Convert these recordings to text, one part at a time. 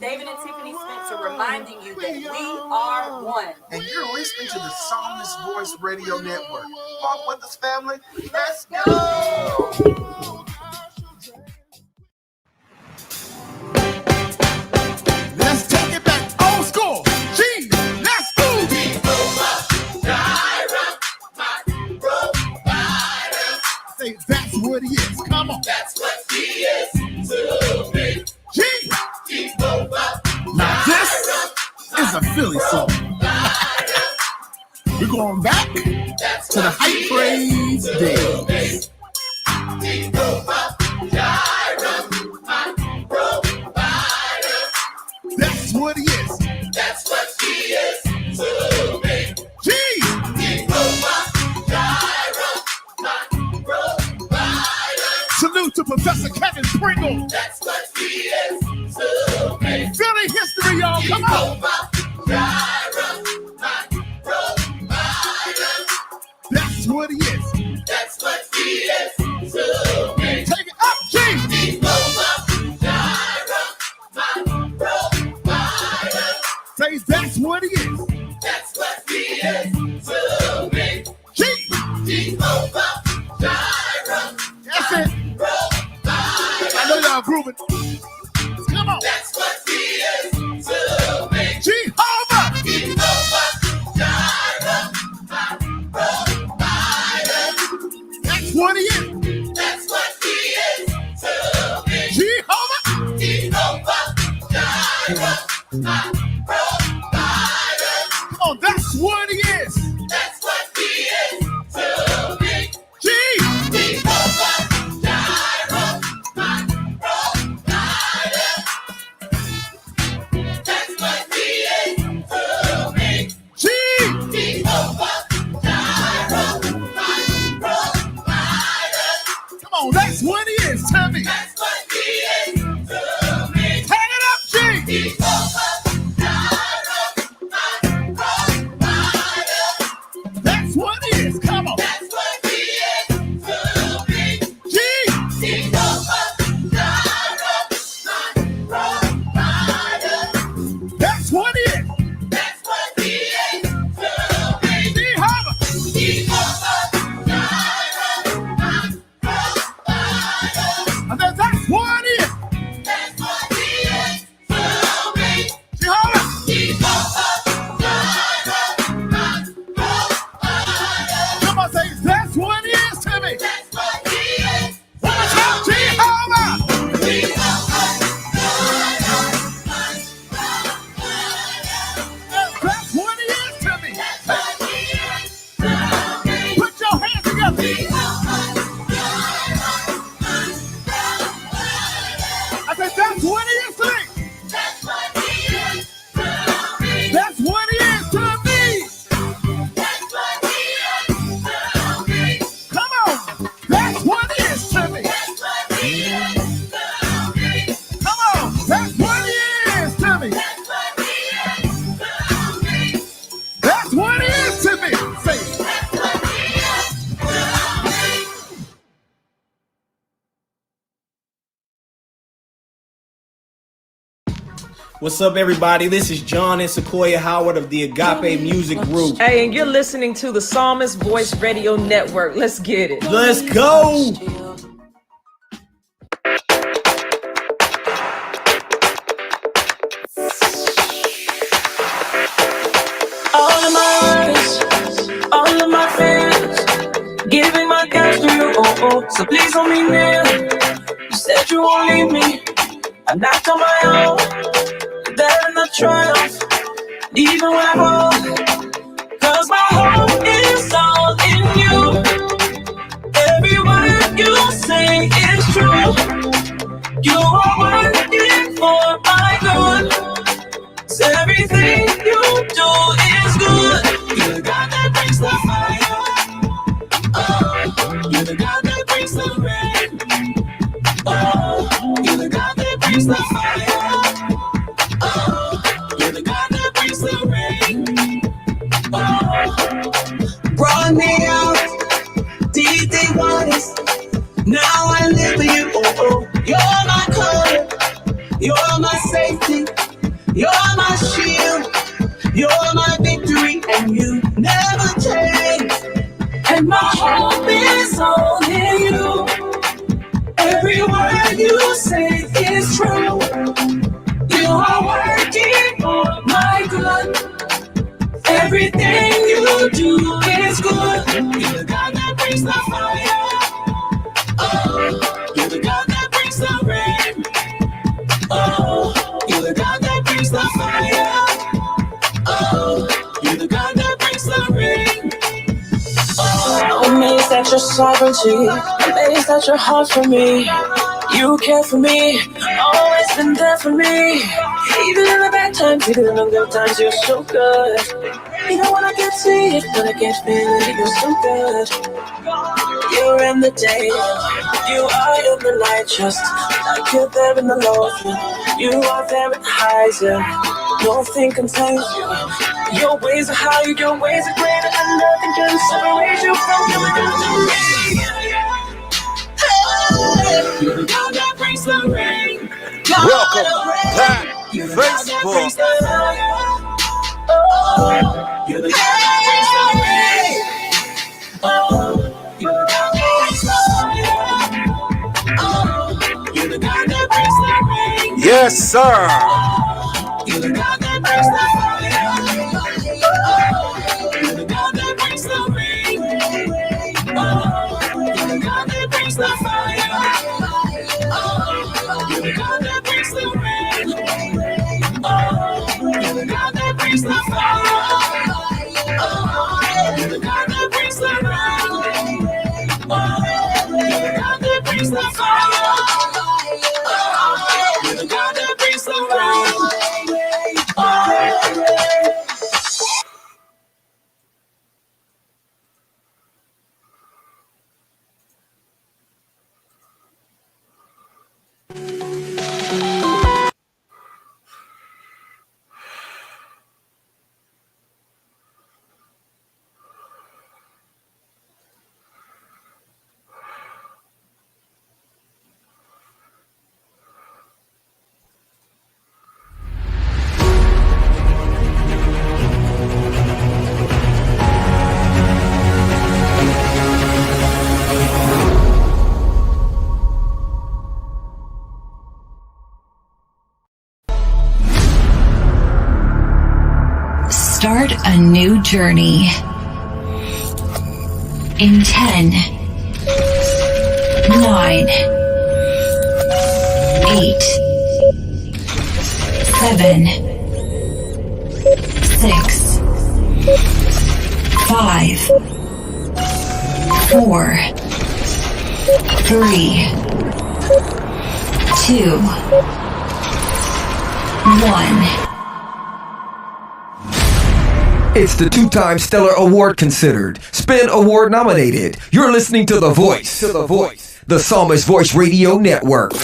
David and Tiffany Spencer reminding you that we are one. And you're listening to the Psalmist Voice Radio Network. Walk with us, family. Let's go! Let's take it back. Old school. G, let's go. Say that's what he is. Come on. That's what he is to me. G. Now this is a Philly song. We're going back to the high praise days. That's what he is. That's what he is to me. G. Salute to Professor Kevin Pringle. That's what he is to me. Philly history, y'all. Come on. That's what he is. That's what he is to me. Take it up, G. Say that's what he is. That's what he is to me. G. Jehovah Jireh. That's it. I know y'all grooving. Come on. That's what he is to me. Jehovah. Jehovah Jireh. That's what he is. That's what he is to me. Jehovah. Jehovah Jireh. Come on, that's what he is. That's what he is to me. G. Jehovah Jireh. That's what he is to me. G. Jehovah Jireh. Come on, that's what he is. Tell me. That's what he is to me. Turn it up, G. Jehovah That's what he is. Come on. That's what he is to me. G. Jehovah Jireh, That's what he is. that's what he is to me. Jehovah. Jehovah Jireh, And then that's what he is. that's what he is to me. Jehovah. Jehovah Come on, say that's what he is to me. that's what he is. One more time. Jehovah. That's what he is to me. Put your hands together. I said that's what he is to me. That's what he is to me. That's what he is to me. That's what he is to me. Come on. That's what he is to me. That's what he is to me. Come on. That's what he is to me. That's what he is to me. That's what he is to me. Say it. That's what he is to me. What's up, everybody? This is John and Sequoia Howard of the Agape Music Group. Hey, and you're listening to the Psalmist Voice Radio Network. Let's get it. Let's go! All of my worries, all of my fears, giving my cash to you, so please hold me near. You said you won't leave me, I'm not on my own, there in the triumph, even when I fall, cause my hope is all in you. Every word you say is true, you are working for my good. So everything you do is good. You're the God that brings the fire. Oh, you're the God that brings the rain. Oh, you're the God that brings the fire. Oh, you're the God that brings the rain. Oh, brought me out, deep waters. Now I live with you. Oh, you're my color, you're my safety. say is true. You are working for my good. Everything you do is good. You're the God that brings the fire. Oh, you're the God that brings the rain. Oh, you're the God that brings the fire. Oh, you're the God that brings the rain. I'm amazed at your sovereignty, amazed at your heart for me. You care for me, always been there for me. Even in the bad times, even in the good times, you're so good. Even when I can't see it, when I can't feel it, you're so good. You're in the day, you are in the night, just like you're there in the low. You are there in the highs, yeah. Nothing contains you. Your ways are higher, your ways are greater, and nothing can separate you from your God. You're the God that brings the rain. Welcome back, Facebook. You're the God that brings the rain. You're the God that brings the rain. You're the God that brings the rain. Yes, sir. You're the God that brings the fire. You're the God that brings the rain. You're the God that brings the fire. You're the God that brings the rain. You're the God that brings the fire. You're the God that brings the rain. You're the God that brings the fire. You're the God that brings the rain. Start a new journey. In 10, 9, 8, 7, 6, 5, 4, 3, 2, 1. It's the two-time Stellar Award considered, Spin Award nominated. You're listening to The Voice, the Psalmist Voice Radio Network.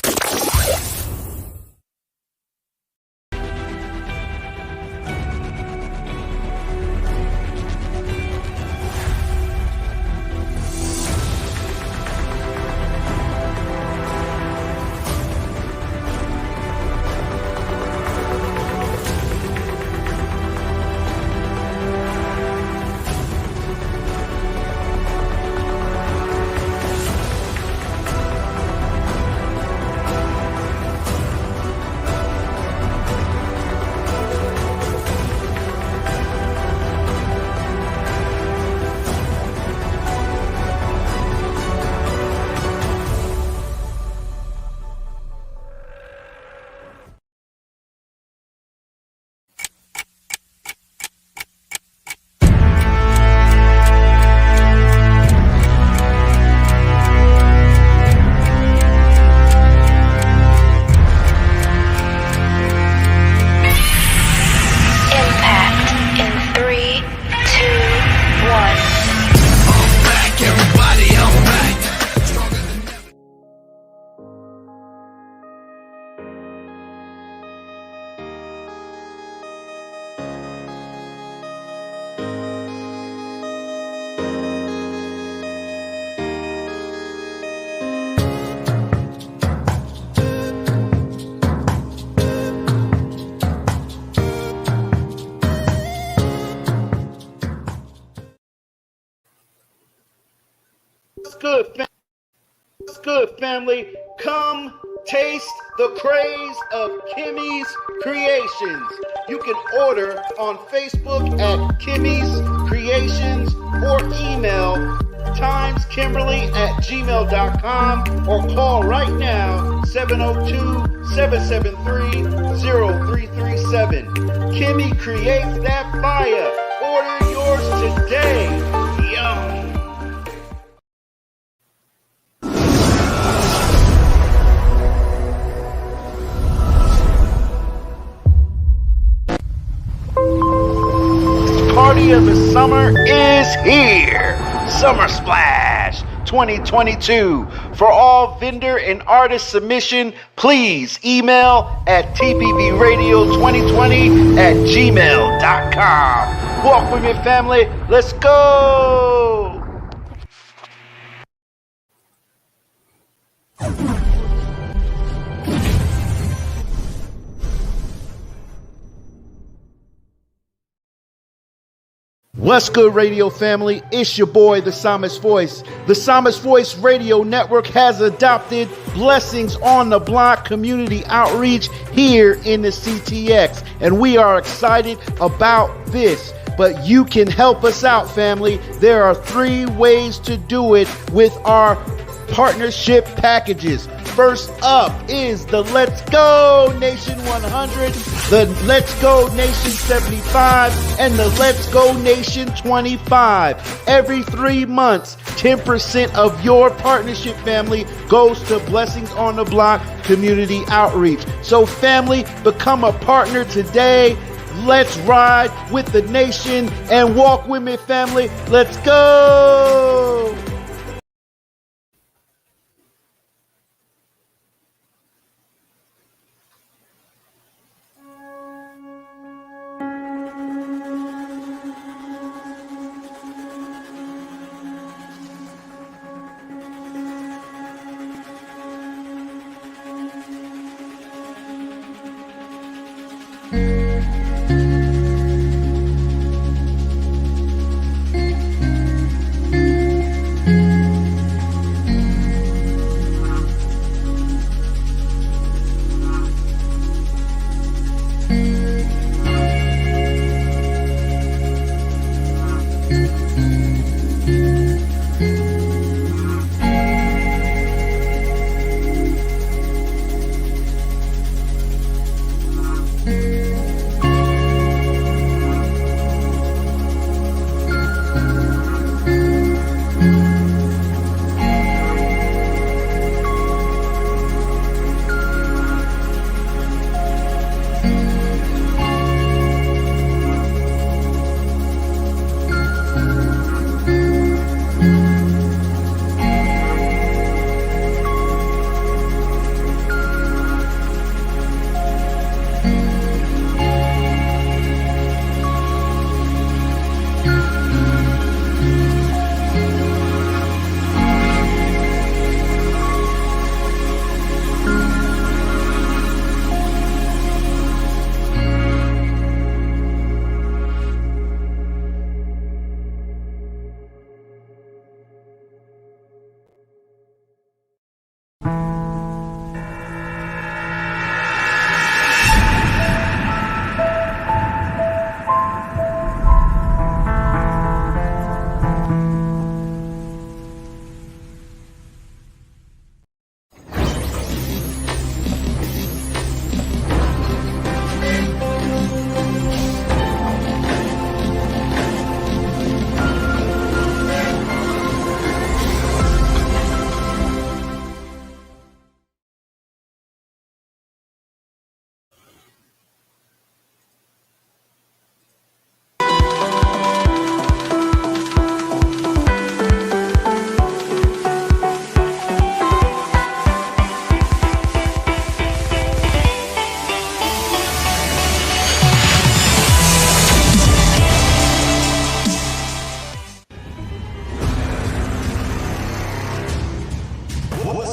Good, family. Come Taste the craze of Kimmy's Creations. You can order on Facebook at Kimmy's Creations or email timeskimberly@gmail.com or call right now 702-773-0337. Kimmy creates that fire. Order yours today. Yum. Party of the summer is here. Summer Splash 2022. For all vendor and artist submission, please email at tpbradio2020@gmail.com. Walk with me, family. Let's go. What's good, radio family? It's your boy, the Psalmist Voice. The Psalmist Voice Radio Network has adopted Blessings on the Block community outreach here in the CTX, and we are excited about this. But you can help us out, family. There are 3 ways to do it with our partnership packages. First up is the Let's Go Nation 100, the Let's Go Nation 75, and the Let's Go Nation 25. Every 3 months, 10% of your partnership, family, goes to Blessings on the Block community outreach. So, family, become a partner today. Let's ride with the nation and walk with me, family. Let's go.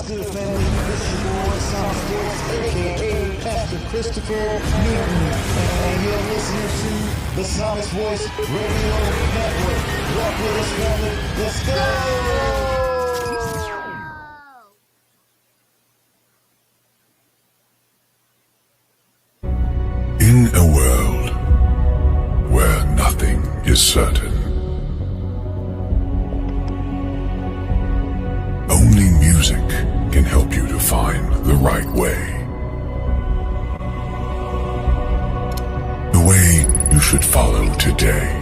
good, family? This is your boy, Psalmist Voice, a.k.a. Pastor Christopher Newton. And you're listening to the Psalmist Voice Radio Network. Walk with us, family. Let's go! a world where nothing is certain, only music can help you to find the right way. The way you should follow today.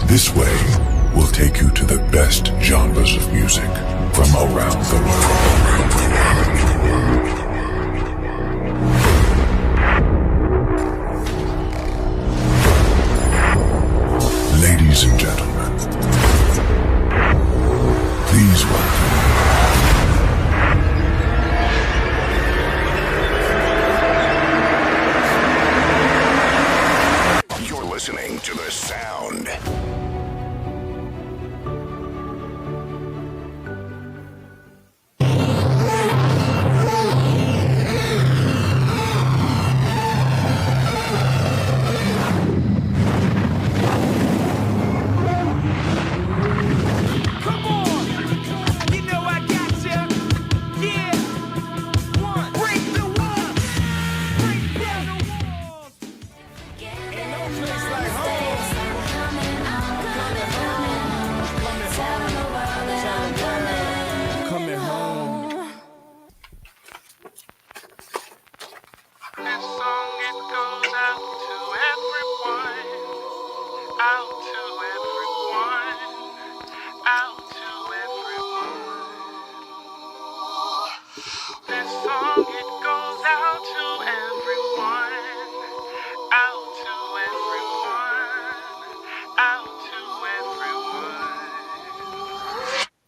This way will take you to the best genres of music from around the world. Ladies and gentlemen, please welcome. You're listening to the sound.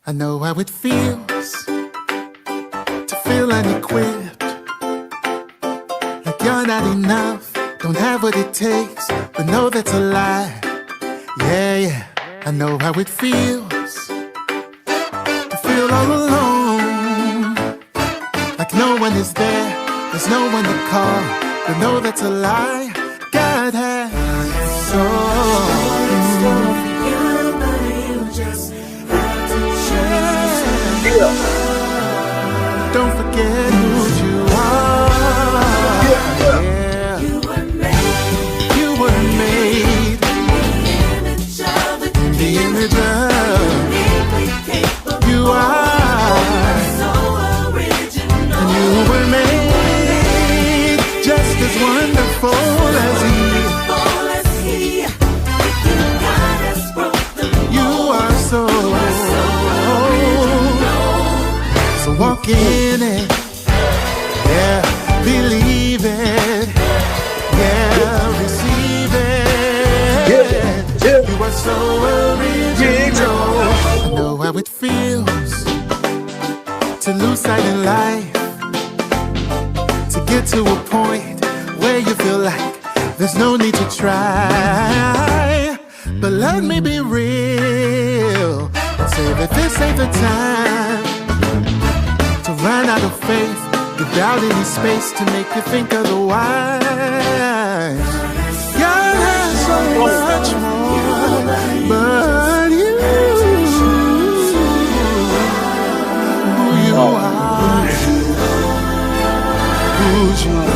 I know how it feels to feel unequipped, like you're not enough, don't have what it takes, but know that's a lie. Yeah, yeah, I know how it feels to feel all alone, like no one is there, there's no one to call, but know that's a lie. God has don't forget who you are. Yeah. You were made in the image of you are. And you were made just as wonderful as He. You are so. So walk in it, yeah, believe it, yeah, receive it. You are so original. I know how it feels to lose sight in life, to get to a point where you feel like there's no need to try. But let me be real and say that this ain't the time to run out of faith, without any space to make you think otherwise. God has so much more, but you, who you are, who you are.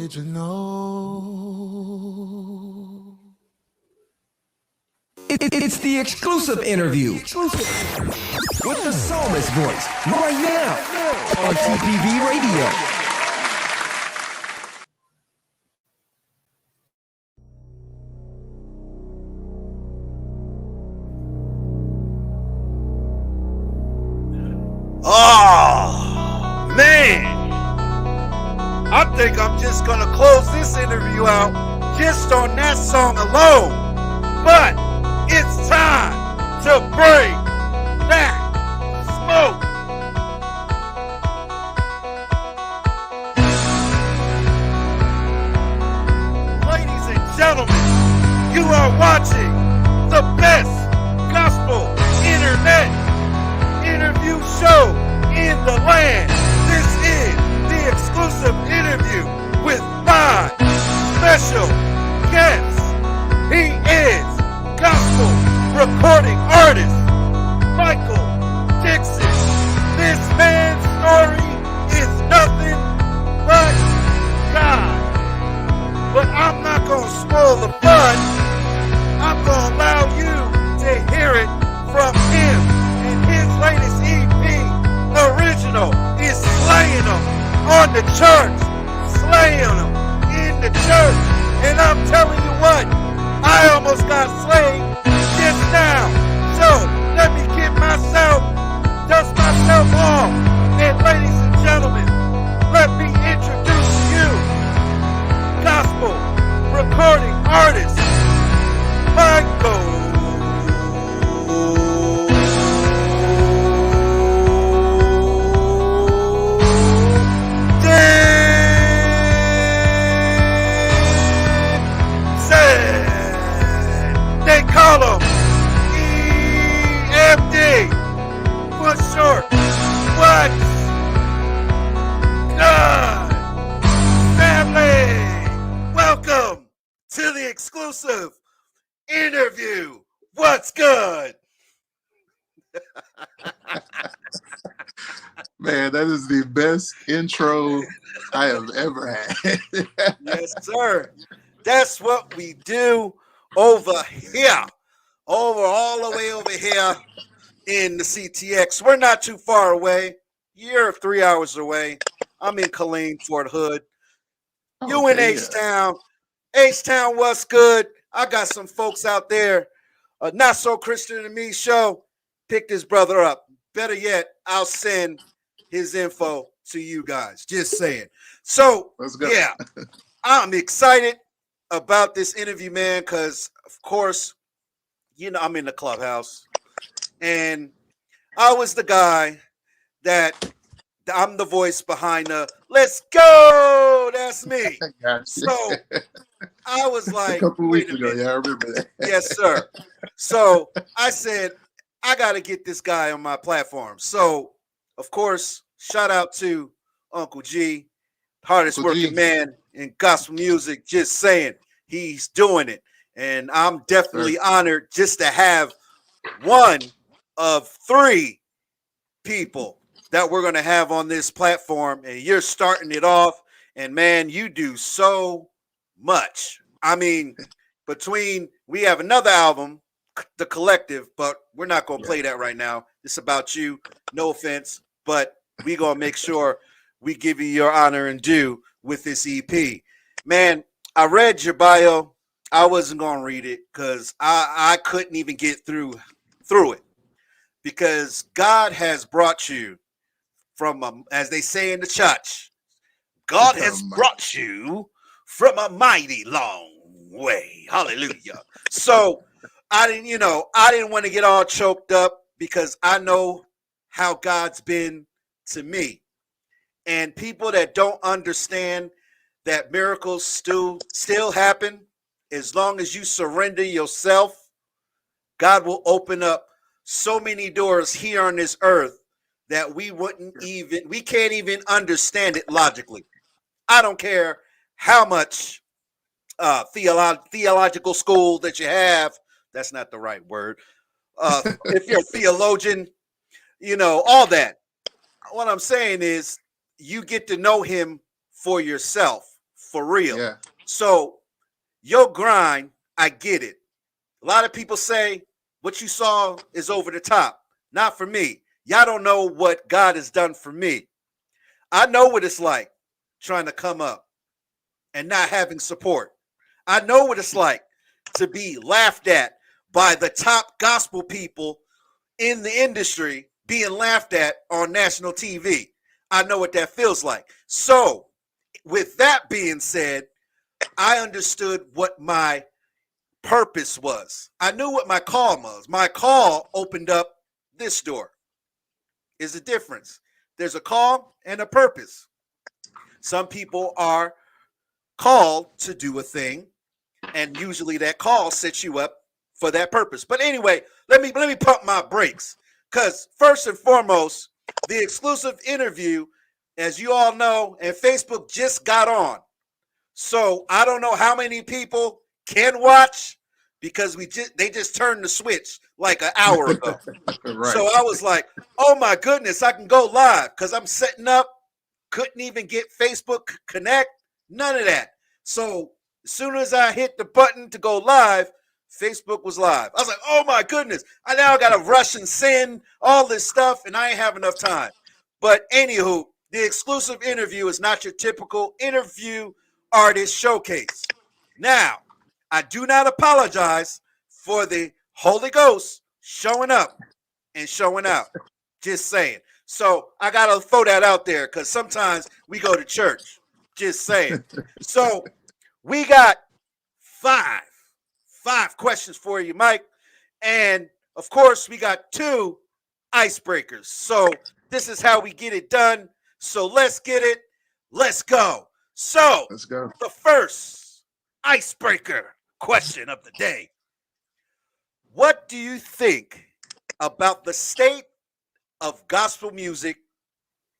Did you know? It's the exclusive interview with the Psalmist Voice right now on TPV Radio. Oh, man. I think I'm just going to close this interview out just on that song alone. But it's time to bring back smoke. Ladies and gentlemen, you are watching the best gospel internet interview show in the land. This is the exclusive interview with my special guest. He is gospel recording artist Michael Dixon. This man's story is nothing but God. But I'm not going to spoil the fun. I'm going to allow you to hear it from him. And his latest EP, Original, is slaying them on the church. Slaying them in the church. And I'm telling you what, I almost got slayed just now. So let me get myself, dust myself off. And ladies and gentlemen, let me introduce you, gospel recording artist, Michael They call him EMD. For short, what's good, family? Welcome to the exclusive interview. What's good? Man, that is the best intro I have ever had. Yes, sir. That's what we do over here, all the way over here in the CTX. We're not too far away. You're 3 hours away. I'm in Killeen, Fort Hood. You in H-Town. H-Town, what's good? I got some folks out there. Not So Christian to Me show. Pick this brother up. Better yet, I'll send his info to you guys. Just saying. So, yeah, I'm excited about this interview, man, because, of course, you know, I'm in the clubhouse. And I was the guy that I'm the voice behind the let's go. That's me. So I was like, a couple weeks ago, yeah, I remember that. Yes, sir. So I said, I got to get this guy on my platform. So, of course, shout out to Uncle G, hardest working man in gospel music, just saying he's doing it. And I'm definitely honored just to have one of three people that we're going to have on this platform. And you're starting it off. And man, you do so much. I mean, we have another album, The Collective, but we're not going to play that right now. It's about you. No offense, but we're going to make sure we give you your honor and due with this EP. Man, I read your bio. I wasn't going to read it because I couldn't even get through it, because God has brought you from, as they say in the church, God has brought you from a mighty long way. Hallelujah. So I didn't want to get all choked up, because I know how God's been to me. And people that don't understand that miracles still happen, as long as you surrender yourself, God will open up so many doors here on this earth that we can't even understand it logically. I don't care how much theological school that you have. That's not the right word. If you're a theologian, all that. What I'm saying is, you get to know him for yourself for real. Yeah. So your grind, I get it. A lot of people say what you saw is over the top. Not for me. Y'all don't know what God has done for me. I know what it's like trying to come up and not having support. I know what it's like to be laughed at by the top gospel people in the industry, being laughed at on national TV. I know what that feels like. So, with that being said, I understood what my purpose was. I knew what my call was. My call opened up this door. Is a difference. There's a call and a purpose. Some people are called to do a thing, and usually that call sets you up for that purpose. But anyway, let me pump my brakes, because first and foremost, the exclusive interview, as you all know, and Facebook just got on. So I don't know how many people can watch, because they just turned the switch like an hour ago. Right. So I was like, oh my goodness, I can go live, because I'm setting up. Couldn't even get Facebook Connect, none of that. So as soon as I hit the button to go live, Facebook was live. I was like, oh my goodness, I now got to rush and send all this stuff, and I ain't have enough time. But anywho, the exclusive interview is not your typical interview artist showcase. Now, I do not apologize for the Holy Ghost showing up and showing out. Just saying. So I got to throw that out there, because sometimes we go to church. Just saying. So we got five questions for you, Mike. And of course, we got 2 icebreakers. So this is how we get it done. So let's get it. Let's go. So let's go. The first icebreaker question of the day. What do you think about the state of gospel music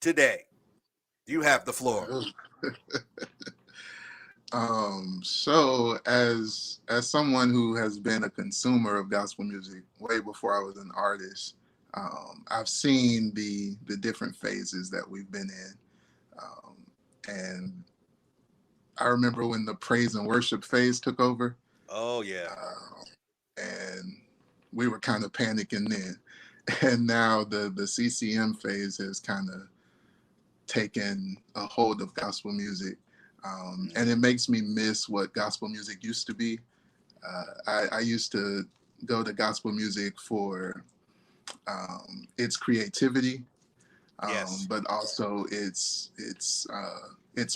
today? You have the floor. So as someone who has been a consumer of gospel music way before I was an artist, I've seen the different phases that we've been in, and I remember when the praise and worship phase took over. Oh yeah. And we were kind of panicking then, and now the CCM phase has kind of taken a hold of gospel music. And it makes me miss what gospel music used to be. I used to go to gospel music for its creativity, yes, but also its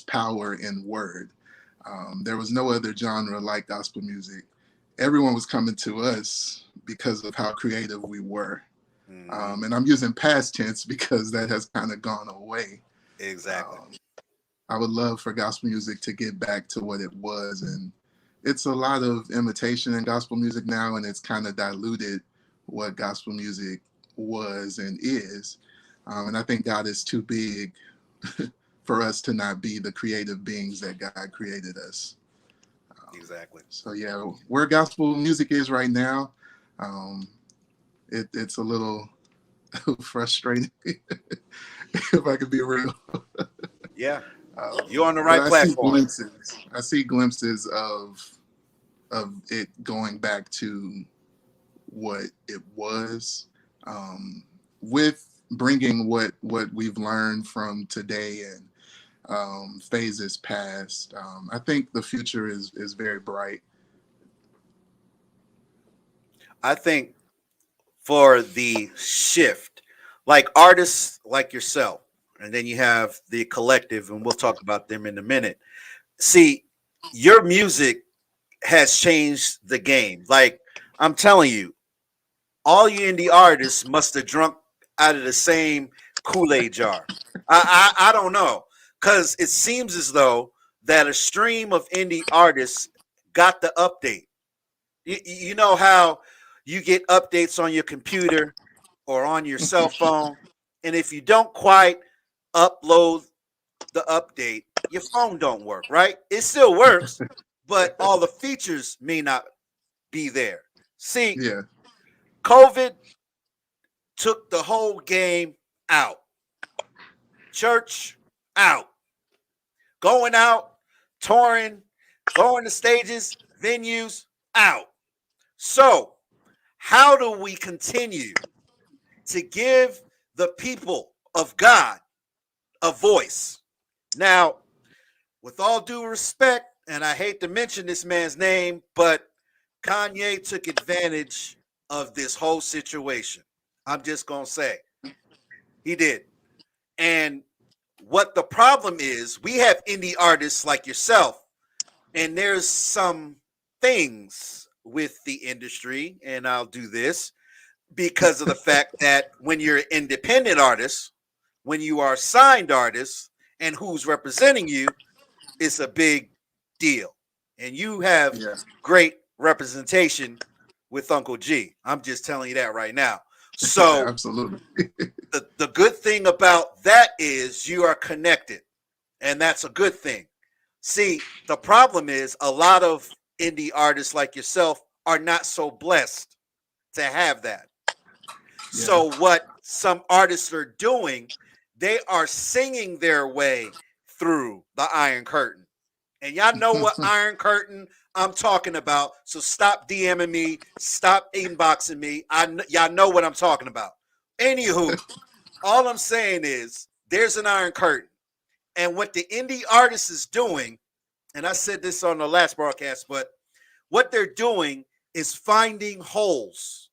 power in word. There was no other genre like gospel music. Everyone was coming to us because of how creative we were. And I'm using past tense because that has kind of gone away. Exactly. I would love for gospel music to get back to what it was. And it's a lot of imitation in gospel music now, and it's kind of diluted what gospel music was and is. And I think God is too big for us to not be the creative beings that God created us. Exactly. So yeah, where gospel music is right now, it's a little frustrating, if I could be real. Yeah. You're on the right platform. I see glimpses of it going back to what it was, with bringing what we've learned from today and phases past. I think the future is very bright. I think for the shift, like artists like yourself, and then you have the collective, and we'll talk about them in a minute. See, your music has changed the game. Like I'm telling you, all you indie artists must have drunk out of the same Kool-Aid jar. I don't know, because it seems as though that a stream of indie artists got the update. You know how you get updates on your computer or on your cell phone, and if you don't quite upload the update, your phone don't work, right? It still works, but all the features may not be there. See, Yeah. COVID took the whole game out. Church out. Going out touring, going to stages, venues, out. So, how do we continue to give the people of God a voice? Now, with all due respect, and I hate to mention this man's name, but Kanye took advantage of this whole situation. I'm just going to say he did. And what the problem is, we have indie artists like yourself, and there's some things with the industry, and I'll do this because of the fact that when you're an independent artist, when you are signed artist, and who's representing you, it's a big deal. And you have great representation with Uncle G. I'm just telling you that right now. So absolutely. the good thing about that is you are connected, and that's a good thing. See, the problem is a lot of indie artists like yourself are not so blessed to have that. Yeah. So what some artists are doing, they are singing their way through the Iron Curtain. And y'all know what Iron Curtain I'm talking about. So stop DMing me, stop inboxing me. Y'all know what I'm talking about. Anywho, all I'm saying is there's an Iron Curtain. And what the indie artist is doing, and I said this on the last broadcast, but what they're doing is finding holes.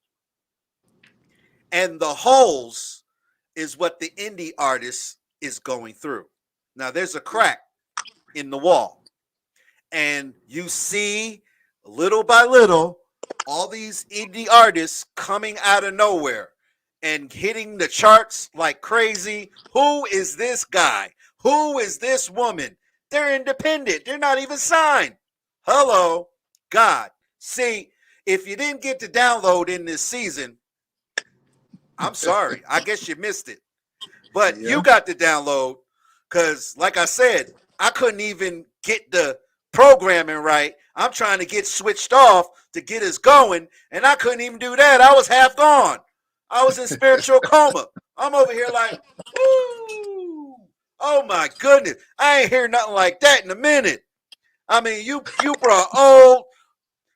And the holes is what the indie artist is going through. Now, there's a crack in the wall. And you see, little by little, all these indie artists coming out of nowhere and hitting the charts like crazy. Who is this guy? Who is this woman? They're independent. They're not even signed. Hello, God. See, if you didn't get the download in this season, I'm sorry. I guess you missed it. But you got the download because, like I said, I couldn't even get the programming right. I'm trying to get switched off to get us going, and I couldn't even do that. I was half gone. I was in spiritual coma. I'm over here like, woo! Oh my goodness. I ain't hear nothing like that in a minute. I mean, you brought old,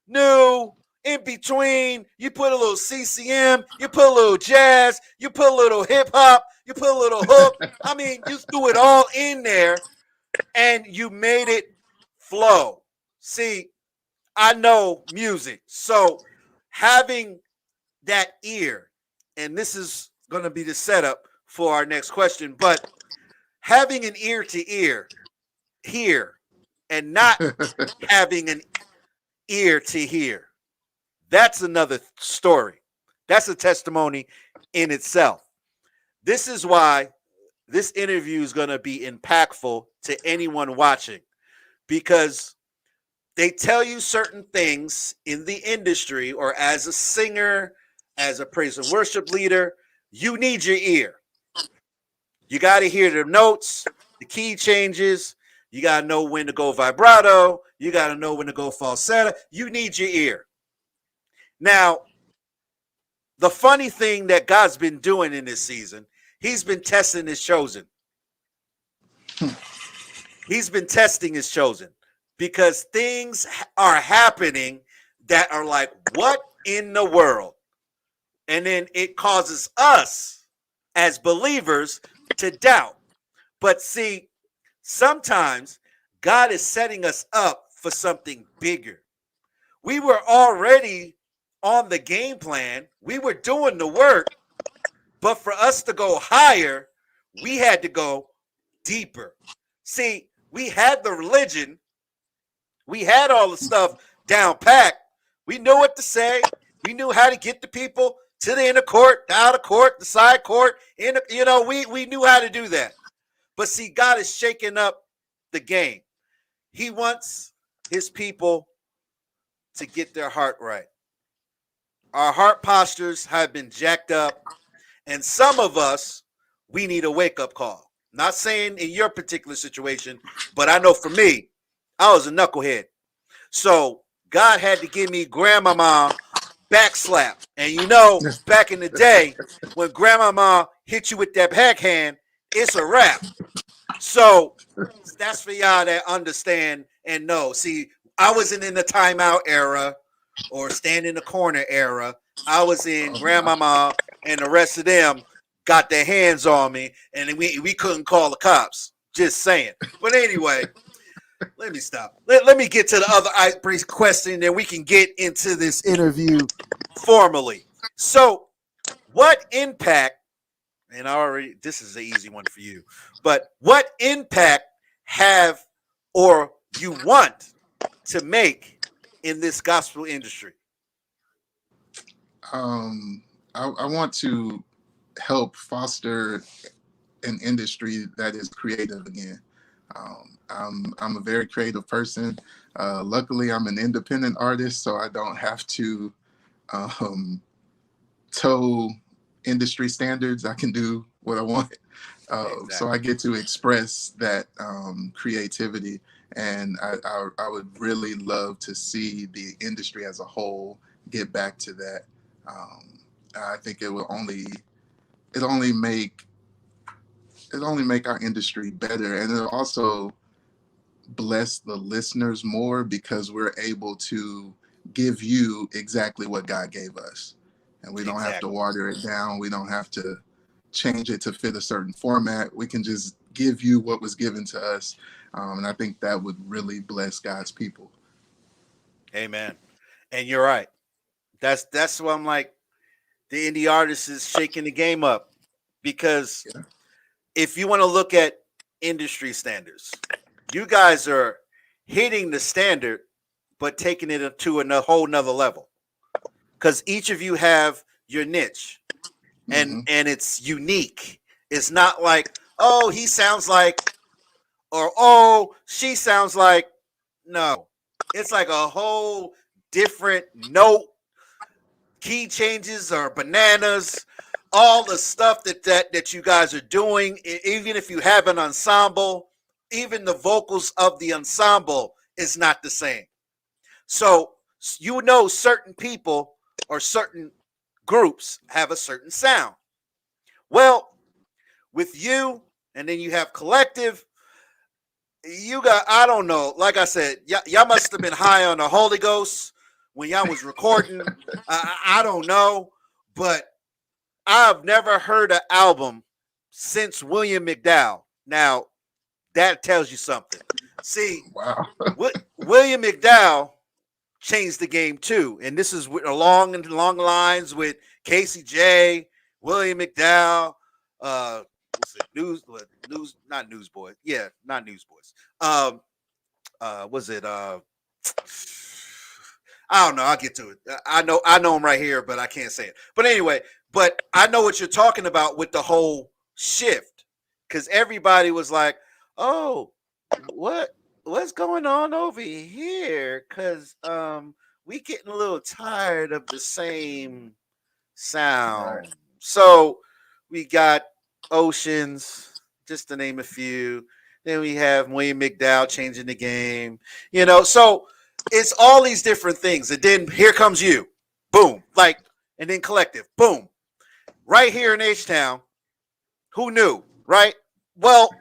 new, in between. You put a little CCM, you put a little jazz, you put a little hip hop, you put a little hook. I mean, you threw it all in there and you made it flow. See, I know music. So having that ear, and this is going to be the setup for our next question, but having an ear to ear here and not having an ear to hear, that's another story. That's a testimony in itself. This is why this interview is going to be impactful to anyone watching, because they tell you certain things in the industry, or as a singer, as a praise and worship leader, you need your ear. You got to hear the notes, the key changes. You got to know when to go vibrato. You got to know when to go falsetto. You need your ear. Now, the funny thing that God's been doing in this season, he's been testing his chosen. He's been testing his chosen because things are happening that are like, what in the world? And then it causes us as believers to doubt. But see, sometimes God is setting us up for something bigger. We were already on the game plan. We were doing the work. But for us to go higher, we had to go deeper. See, we had the religion. We had all the stuff down packed. We knew what to say. We knew how to get the people to the inner court, the outer court, the side court. We knew how to do that. But see, God is shaking up the game. He wants his people to get their heart right. Our heart postures have been jacked up, and some of us, we need a wake-up call. Not saying in your particular situation, but I know for me, I was a knucklehead. So God had to give me grandmama backslap. And back in the day, when grandmama hit you with that backhand, it's a wrap. So that's for y'all that understand And no, see, I wasn't in the timeout era or stand in the corner era. I was in grandmama and the rest of them got their hands on me, and we couldn't call the cops. Just saying. But anyway, let me stop. Let me get to the other icebreaker question, then we can get into this interview formally. So, what impact, and this is an easy one for you, but what impact have or you want to make in this gospel industry? I want to help foster an industry that is creative again. I'm a very creative person. Luckily, I'm an independent artist, so I don't have to toe industry standards. I can do what I want. Exactly. So I get to express that creativity, and I would really love to see the industry as a whole get back to that. I think it will only make our industry better, and it'll also bless the listeners more because we're able to give you exactly what God gave us, and we don't have to water it down. We don't have to change it to fit a certain format. We can just give you what was given to us, and I think that would really bless God's people. Amen. And you're right. That's why I'm like, the indie artist is shaking the game up, because if you want to look at industry standards, you guys are hitting the standard, but taking it to a whole nother level, because each of you have your niche, and it's unique. It's not like, oh, he sounds like, or oh, she sounds like. No, it's like a whole different note, key changes or bananas, all the stuff that you guys are doing. Even if you have an ensemble, even the vocals of the ensemble is not the same. So certain people or certain groups have a certain sound. Well, with you, and then you have collective, you got, I don't know, like I said, y'all must have been high on the Holy Ghost when y'all was recording. I don't know, but I've never heard an album since William McDowell. Now, that tells you something. See, wow. William McDowell changed the game too, and this is along lines with Casey J, William McDowell, what's it, not Newsboys, yeah, not Newsboys. Was it I don't know. I'll get to it. I know him right here, but I can't say it. But anyway, but I know what you're talking about with the whole shift, because everybody was like, "Oh, what's going on over here?" Because we getting a little tired of the same sound. Right. So we got Oceans, just to name a few. Then we have William McDowell changing the game. So it's all these different things. And then here comes you. Boom. And then collective. Boom. Right here in H-Town. Who knew? Right? Well,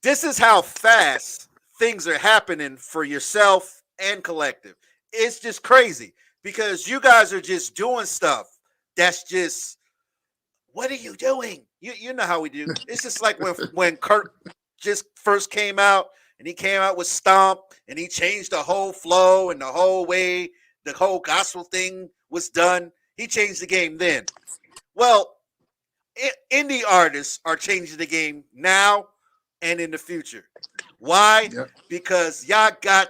this is how fast things are happening for yourself and collective. It's just crazy, because you guys are just doing stuff that's just, what are you doing? You know how we do. It's just like when Kurt just first came out, and he came out with Stomp, and he changed the whole flow and the whole way the whole gospel thing was done. He changed the game then. Well, indie artists are changing the game now and in the future. Why? Yep. Because y'all got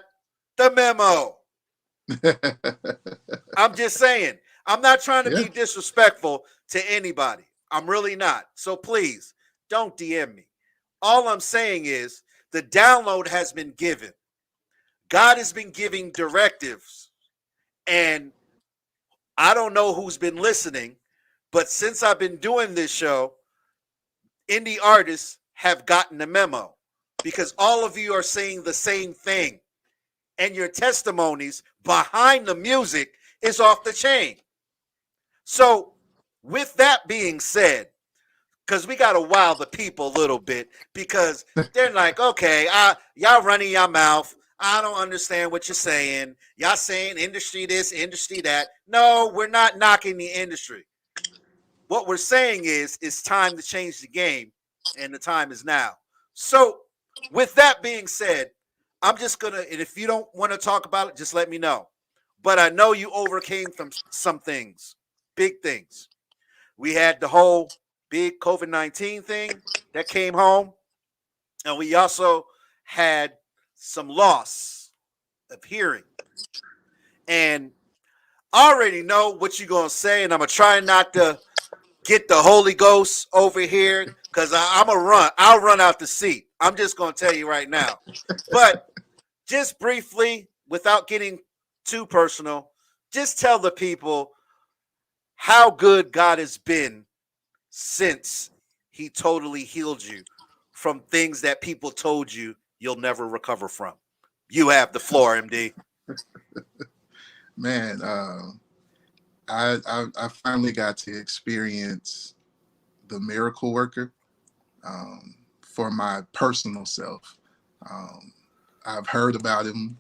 the memo. I'm just saying. I'm not trying to be disrespectful to anybody. I'm really not. So please, don't DM me. All I'm saying is, the download has been given. God has been giving directives. And I don't know who's been listening, but since I've been doing this show, indie artists have gotten the memo, because all of you are saying the same thing. And your testimonies behind the music is off the chain. So with that being said, because we got to wow the people a little bit because they're like, okay, y'all running your mouth. I don't understand what you're saying. Y'all saying industry this, industry that. No, we're not knocking the industry. What we're saying is it's time to change the game, and the time is now. So, with that being said, I'm just going to, and if you don't want to talk about it, just let me know. But I know you overcame from some things, big things. We had the whole big COVID-19 thing that came home, and we also had some loss of hearing. And I already know what you're going to say, and I'm going to try not to get the Holy Ghost over here because I'm a run. I'll run out the seat. I'm just going to tell you right now. But just briefly, without getting too personal, just tell the people how good God has been since he totally healed you from things that people told you you'll never recover from. You have the floor, MD. Man, I finally got to experience the miracle worker for my personal self. I've heard about him.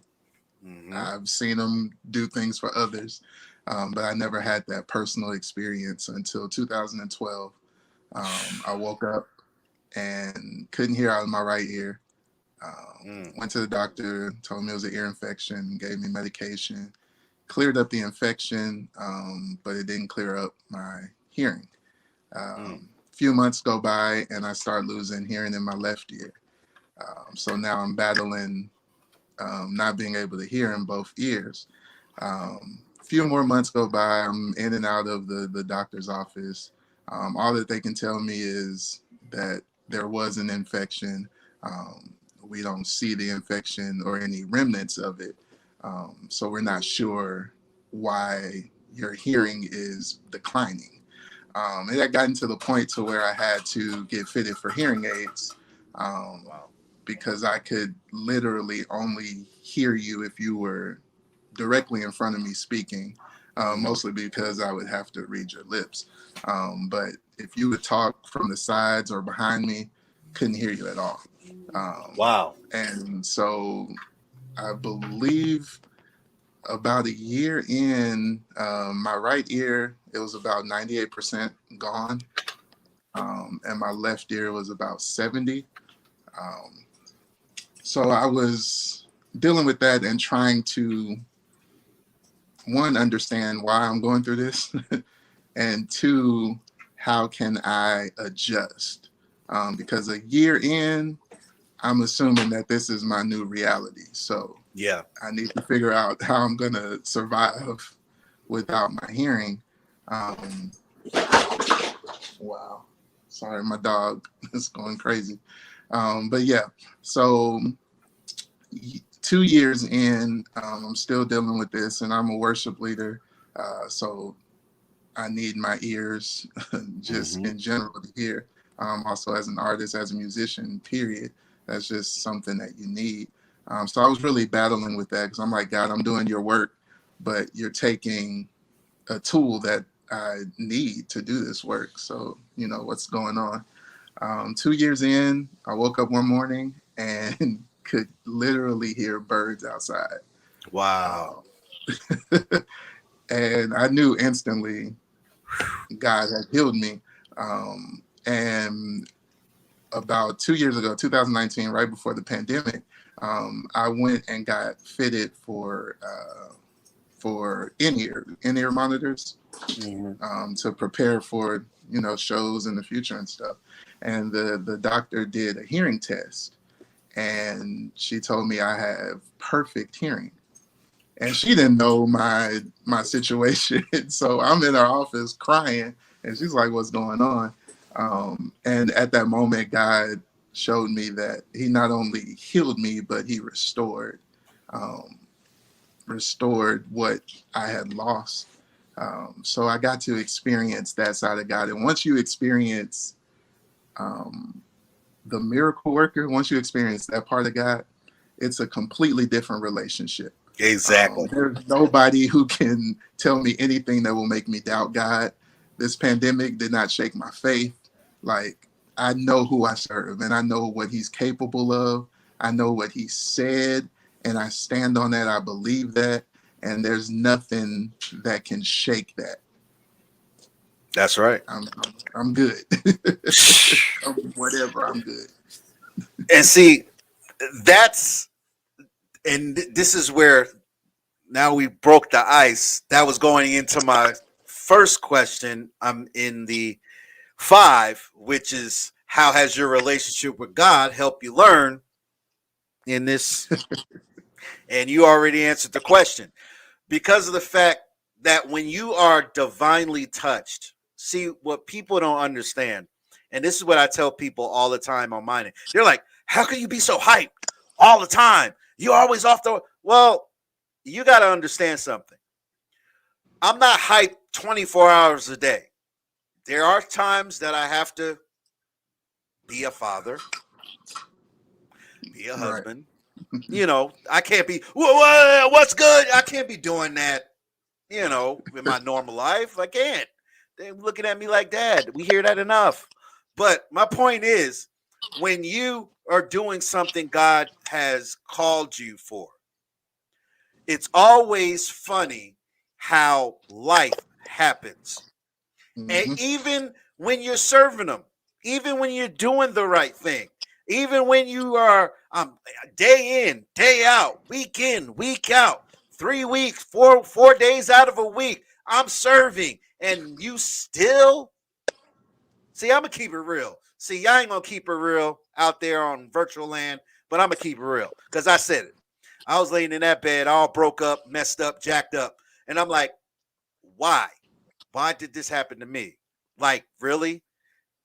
I've seen him do things for others, but I never had that personal experience until 2012. I woke up and couldn't hear out of my right ear. Went to the doctor, told me it was an ear infection, gave me medication, cleared up the infection, but it didn't clear up my hearing. Few months go by and I start losing hearing in my left ear. So now I'm battling not being able to hear in both ears. Few more months go by, I'm in and out of the doctor's office. All that they can tell me is that there was an infection. We don't see the infection or any remnants of it. So we're not sure why your hearing is declining. And that gotten to the point to where I had to get fitted for hearing aids because I could literally only hear you if you were directly in front of me speaking, mostly because I would have to read your lips. But if you would talk from the sides or behind me, couldn't hear you at all. Wow. And so I believe about a year in, my right ear, it was about 98% gone. And my left ear was about 70. So I was dealing with that and trying to, one, understand why I'm going through this, and two, how can I adjust? Because a year in, I'm assuming that this is my new reality. So yeah, I need to figure out how I'm going to survive without my hearing. Wow. Sorry, my dog is going crazy. But yeah, so 2 years in, I'm still dealing with this, and I'm a worship leader. So I need my ears just in general to hear. Also as an artist, as a musician, period. That's just something that you need. So I was really battling with that because I'm like, God, I'm doing your work, but you're taking a tool that I need to do this work. So, you know, what's going on? 2 years in, I woke up one morning and could literally hear birds outside. Wow. And I knew instantly God had healed me. And about 2 years ago, 2019, right before the pandemic, I went and got fitted for in-ear monitors to prepare for, you know, shows in the future and stuff. And the doctor did a hearing test, and she told me I have perfect hearing. And she didn't know my situation. So I'm in her office crying, and she's like, "What's going on?" And at that moment, God showed me that he not only healed me, but he restored what I had lost. So I got to experience that side of God. And once you experience the miracle worker, once you experience that part of God, it's a completely different relationship. Exactly. There's nobody who can tell me anything that will make me doubt God. This pandemic did not shake my faith. Like, I know who I serve, and I know what he's capable of. I know what he said, and I stand on that. I believe that, and there's nothing that can shake that. That's right. I'm good. Whatever, I'm good. And see, this is where now we broke the ice. That was going into my first question. I'm in the 5, which is, how has your relationship with God helped you learn in this? And you already answered the question, because of the fact that when you are divinely touched, see what people don't understand. And this is what I tell people all the time on mine. They're like, how can you be so hyped all the time? You're always off the. Well, you got to understand something. I'm not hyped 24 hours a day. There are times that I have to be a father, be a husband. Right. I can't be, what's good? I can't be doing that, in my normal life. I can't. They're looking at me like, Dad, we hear that enough. But my point is, when you are doing something God has called you for, it's always funny how life happens. Mm-hmm. And even when you're serving them, even when you're doing the right thing, even when you are day in, day out, week in, week out, 3 weeks, four days out of a week, I'm serving, and you still see, I'm gonna keep it real. See, y'all ain't gonna keep it real out there on virtual land, but I'm gonna keep it real because I said it. I was laying in that bed, all broke up, messed up, jacked up, and I'm like, why? Why did this happen to me? Like, really?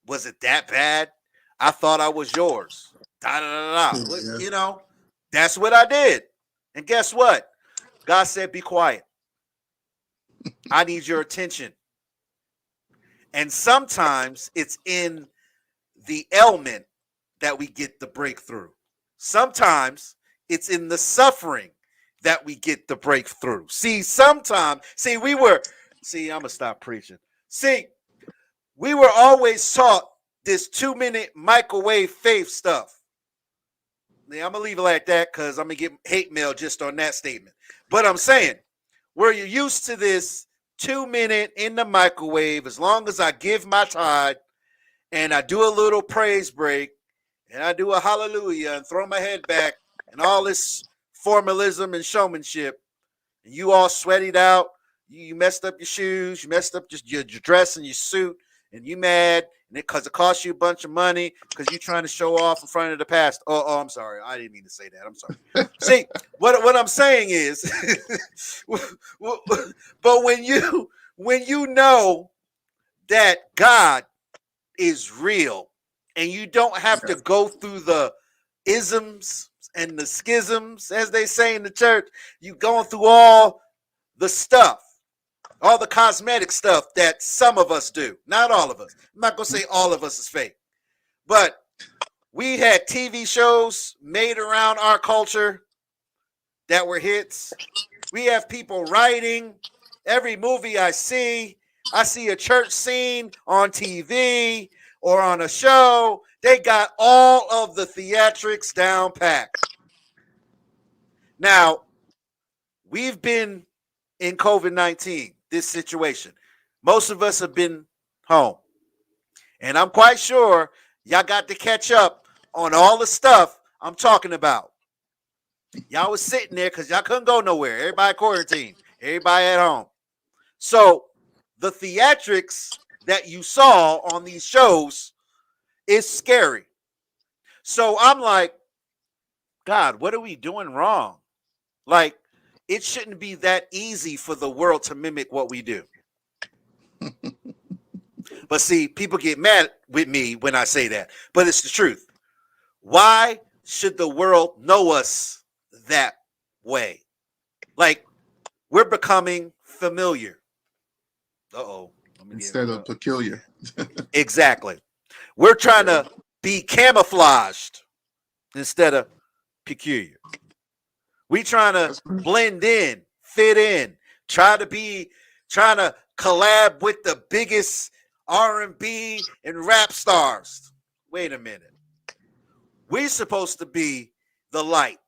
Was it that bad? I thought I was yours. Da, da, da, da. Yeah. That's what I did. And guess what? God said, be quiet. I need your attention. And sometimes it's in the ailment that we get the breakthrough. Sometimes it's in the suffering that we get the breakthrough. I'm going to stop preaching. See, we were always taught this 2-minute microwave faith stuff. Now, I'm going to leave it like that because I'm going to get hate mail just on that statement. But I'm saying, where you're used to this 2-minute in the microwave, as long as I give my tithe and I do a little praise break and I do a hallelujah and throw my head back and all this formalism and showmanship, and you all sweated out, you messed up your shoes, you messed up your dress and your suit, and you mad, and because it costs you a bunch of money because you're trying to show off in front of the pastor. Oh, I'm sorry. I didn't mean to say that. I'm sorry. See, what I'm saying is, but when you know that God is real and you don't have to go through the isms and the schisms, as they say in the church, you going through all the stuff, all the cosmetic stuff that some of us do. Not all of us. I'm not going to say all of us is fake. But we had TV shows made around our culture that were hits. We have people writing. Every movie I see a church scene on TV or on a show. They got all of the theatrics down packed. Now, we've been in COVID-19, this situation. Most of us have been home. And I'm quite sure y'all got to catch up on all the stuff I'm talking about. Y'all was sitting there because y'all couldn't go nowhere. Everybody quarantined. Everybody at home. So the theatrics that you saw on these shows is scary. So I'm like, God, what are we doing wrong? Like, it shouldn't be that easy for the world to mimic what we do. But see, people get mad with me when I say that. But it's the truth. Why should the world know us that way? Like, we're becoming familiar. Uh-oh. Instead of peculiar. Exactly. We're trying to be camouflaged instead of peculiar. We trying to blend in, fit in, trying to collab with the biggest R&B, and rap stars. Wait a minute. We're supposed to be the light.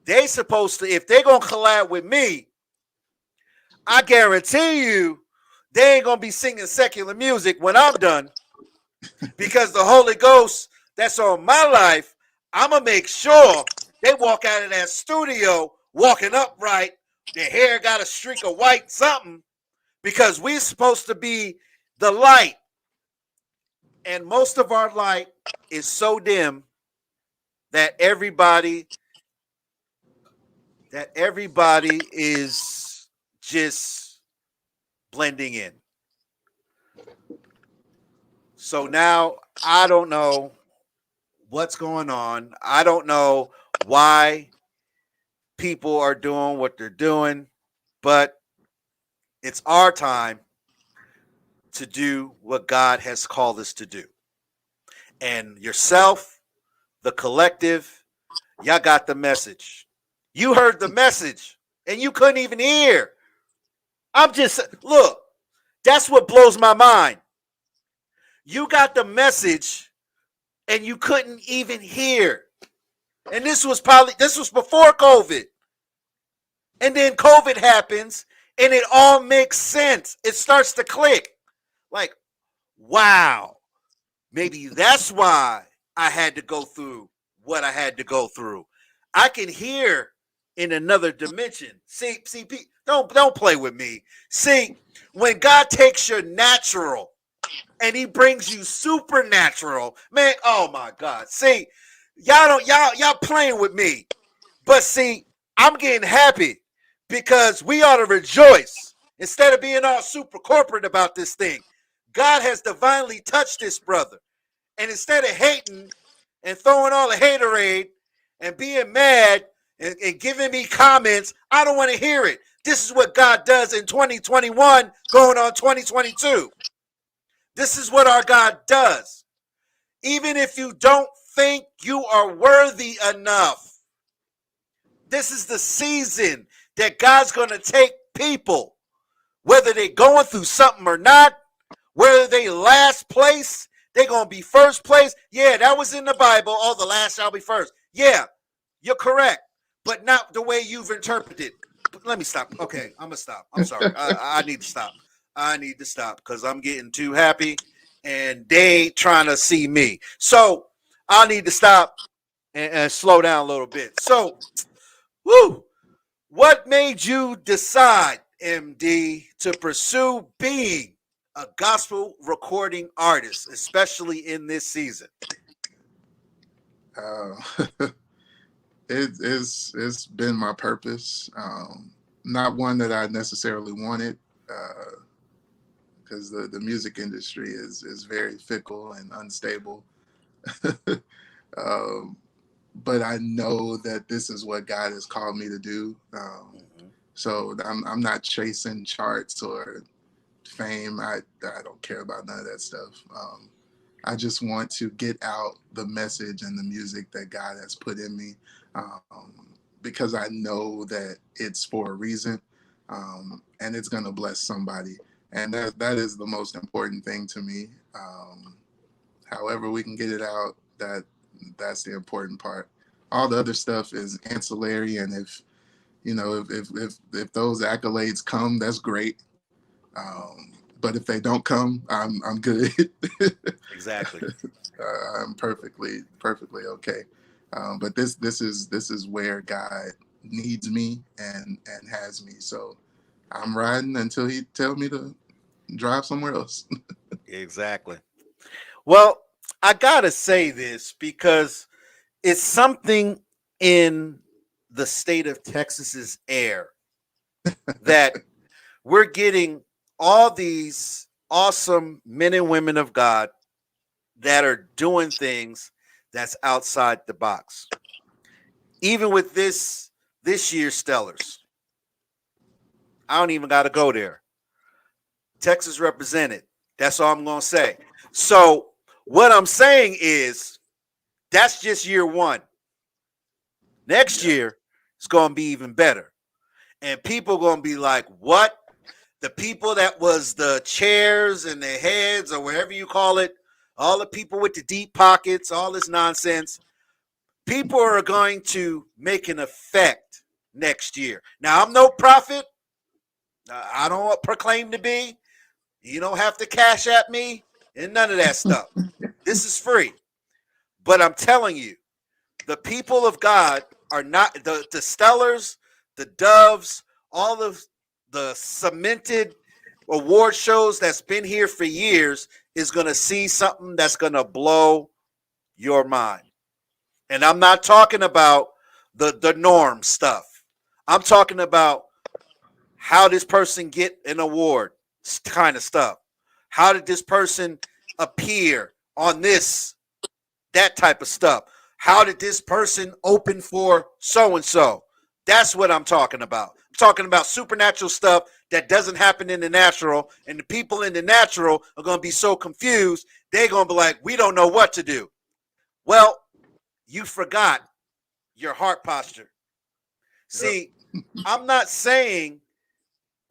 They supposed to, if they're going to collab with me, I guarantee you they ain't going to be singing secular music when I'm done, because the Holy Ghost that's on my life, I'm going to make sure they walk out of that studio walking upright. Their hair got a streak of white something, because we're supposed to be the light. And most of our light is so dim that everybody is just blending in. So now I don't know what's going on. I don't know why people are doing what they're doing, but it's our time to do what God has called us to do. And yourself, the collective, y'all got the message. You heard the message and you couldn't even hear. Look, that's what blows my mind. You got the message and you couldn't even hear. And this was before COVID. And then COVID happens and it all makes sense. It starts to click. Like, wow, maybe that's why I had to go through what I had to go through. I can hear in another dimension. See, don't play with me. See, when God takes your natural and he brings you supernatural, man, oh my God. See, y'all playing with me. But see, I'm getting happy because we ought to rejoice instead of being all super corporate about this thing. God has divinely touched this brother. And instead of hating and throwing all the haterade and being mad and giving me comments, I don't want to hear it. This is what God does in 2021 going on 2022. This is what our God does. Even if you don't think you are worthy enough, this is the season that God's going to take people, whether they're going through something or not, whether they last place, they're going to be first place. Yeah, that was in the Bible. Oh, the last shall be first. Yeah, you're correct, but not the way you've interpreted. Let me stop. Okay, I'm going to stop. I'm sorry. I need to stop. I need to stop because I'm getting too happy and they ain't trying to see me. So I need to stop and slow down a little bit. So, what made you decide, MD, to pursue being a gospel recording artist, especially in this season? It's been my purpose. Not one that I necessarily wanted, because the music industry is very fickle and unstable. But I know that this is what God has called me to do. So I'm not chasing charts or fame. I don't care about none of that stuff. I just want to get out the message and the music that God has put in me, because I know that it's for a reason, and it's going to bless somebody. And that is the most important thing to me. However we can get it out, that's the important part. All the other stuff is ancillary, and if those accolades come, that's great. But if they don't come, I'm good. Exactly. I'm perfectly okay. But this is where God needs me and has me. So I'm riding until he tells me to drive somewhere else. Exactly. Well, I gotta say this because it's something in the state of Texas's air that we're getting all these awesome men and women of God that are doing things that's outside the box. Even with this year's Stellars, I don't even got to go there. Texas represented. That's all I'm going to say. So what I'm saying is that's just year one. Next year, it's going to be even better. And people are going to be like, what? the people that was the chairs and the heads or whatever you call it, all the people with the deep pockets, all this nonsense, people are going to make an effect next year. Now, I'm no prophet. I don't proclaim to be. You don't have to cash at me and none of that stuff. This is free. But I'm telling you, the people of God are not the stellars, the doves, all of the cemented award shows that's been here for years is going to see something that's going to blow your mind. And I'm not talking about the norm stuff. I'm talking about how this person get an award kind of stuff. How did this person appear on that type of stuff? How did this person open for so-and-so? That's what I'm talking about. I'm talking about supernatural stuff that doesn't happen in the natural, and the people in the natural are going to be so confused, they're going to be like, we don't know what to do. Well, you forgot your heart posture. See, I'm not saying,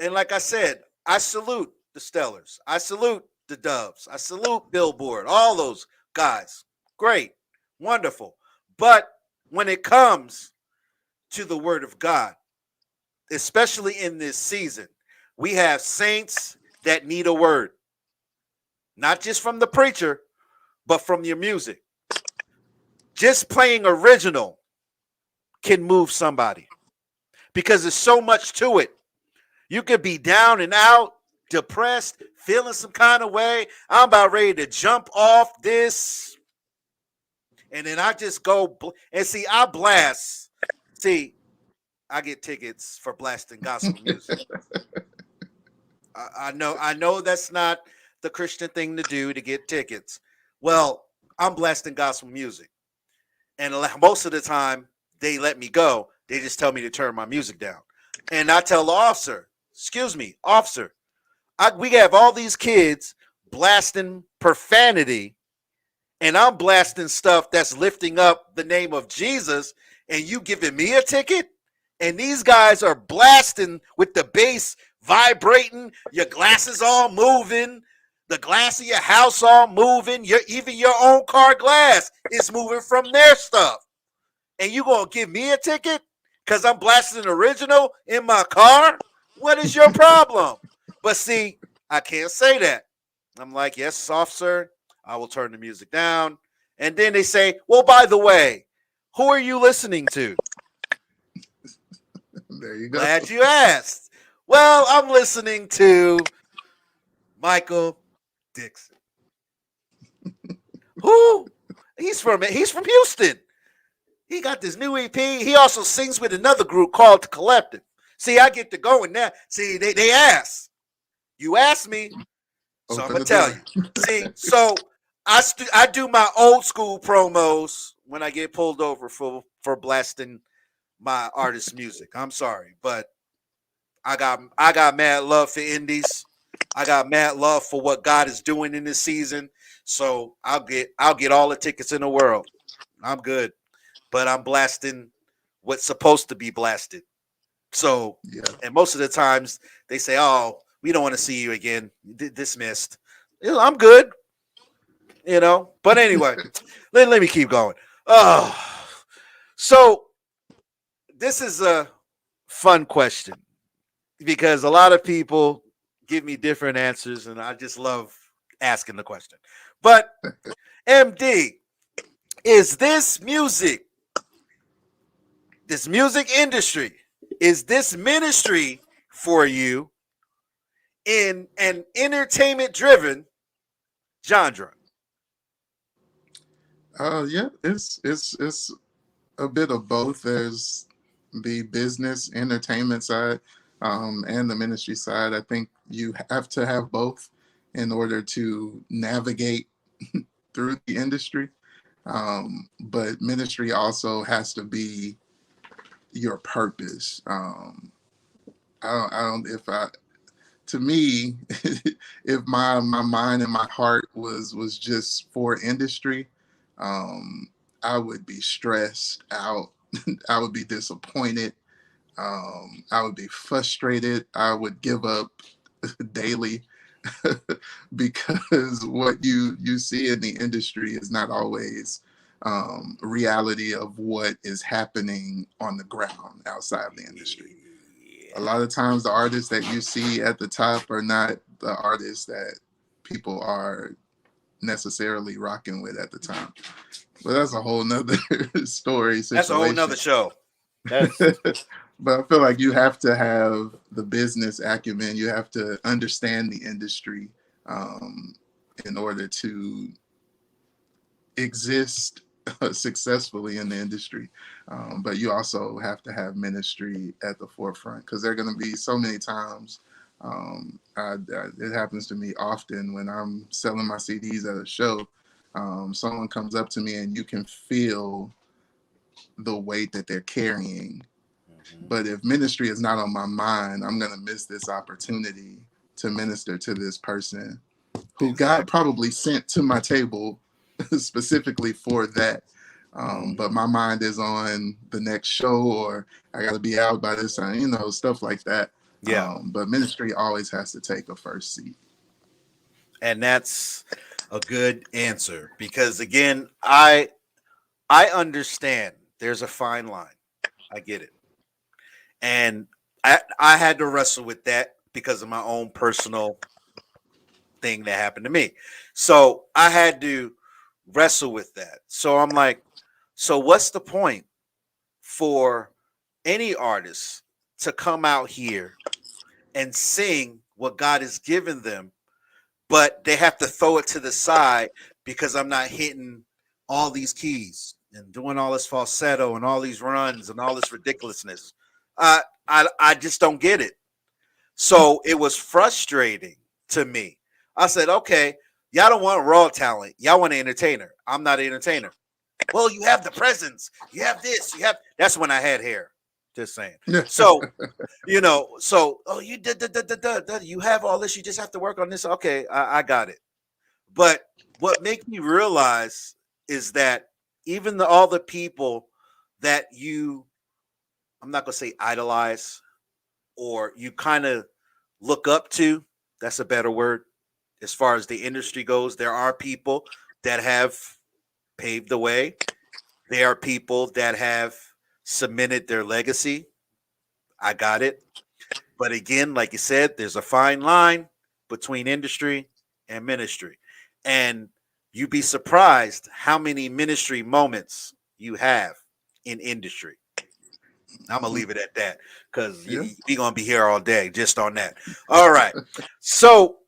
and like I said, I salute the Stellars. I salute the Doves. I salute Billboard, all those guys. Great, wonderful. But when it comes to the word of God, especially in this season, we have saints that need a word, not just from the preacher, but from your music. Just playing original can move somebody because there's so much to it. You could be down and out, depressed, feeling some kind of way. I'm about ready to jump off this. And then I just go and see, I blast. See, I get tickets for blasting gospel music. I know that's not the Christian thing to do to get tickets. Well, I'm blasting gospel music. And most of the time, they let me go. They just tell me to turn my music down. And I tell the officer, excuse me, officer, we have all these kids blasting profanity, and I'm blasting stuff that's lifting up the name of Jesus, and you giving me a ticket? And these guys are blasting with the bass vibrating, your glasses all moving, the glass of your house all moving, even your own car glass is moving from their stuff. And you gonna give me a ticket because I'm blasting an original in my car? What is your problem? But see, I can't say that. I'm like, yes, officer, I will turn the music down. And then they say, well, by the way, who are you listening to? There you go. Glad you asked. Well, I'm listening to Michael Dixon. Who? He's from Houston. He got this new EP. He also sings with another group called The Collective. See, I get to go in there. See, they ask. You asked me, so I'm gonna tell you. See, so I do my old school promos when I get pulled over for blasting my artist's music. I'm sorry, but I got mad love for indies. I got mad love for what God is doing in this season. So I'll get all the tickets in the world. I'm good. But I'm blasting what's supposed to be blasted. So, yeah. And most of the times they say, oh, we don't want to see you again. Dismissed. I'm good. But anyway, let me keep going. Oh, so this is a fun question because a lot of people give me different answers and I just love asking the question. But MD, is this music industry, is this ministry for you in an entertainment driven genre? Yeah, it's a bit of both. There's the business entertainment side and the ministry side. I think you have to have both in order to navigate through the industry. But ministry also has to be your purpose. To me, if my mind and my heart was just for industry, I would be stressed out. I would be disappointed. I would be frustrated. I would give up daily because what you see in the industry is not always reality of what is happening on the ground outside of the industry. A lot of times the artists that you see at the top are not the artists that people are necessarily rocking with at the time. But that's a whole nother story situation. That's a whole nother show. That's but I feel like you have to have the business acumen. You have to understand the industry in order to exist successfully in the industry. But you also have to have ministry at the forefront because there are going to be so many times. It happens to me often when I'm selling my CDs at a show. Someone comes up to me and you can feel the weight that they're carrying. But if ministry is not on my mind, I'm going to miss this opportunity to minister to this person who God probably sent to my table specifically for that. But my mind is on the next show, or I got to be out by this time, stuff like that. Yeah. But ministry always has to take a first seat. And that's a good answer because, again, I understand there's a fine line. I get it. And I had to wrestle with that because of my own personal thing that happened to me. So I had to wrestle with that. So I'm like, so what's the point for any artist to come out here and sing what God has given them, but they have to throw it to the side because I'm not hitting all these keys and doing all this falsetto and all these runs and all this ridiculousness? I just don't get it. So it was frustrating to me. I said, okay, y'all don't want raw talent. Y'all want an entertainer. I'm not an entertainer. Well, you have the presence. You have this. That's when I had hair. Just saying. So, you did, you have all this. You just have to work on this. Okay, I got it. But what makes me realize is that even all the people that I'm not going to say idolize, or you kind of look up to, that's a better word, as far as the industry goes. There are people that have paved the way. There are people that have cemented their legacy. I got it. But again, like you said, there's a fine line between industry and ministry. And you'd be surprised how many ministry moments you have in industry. I'm going to leave it at that because we're going to be here all day just on that. All right. So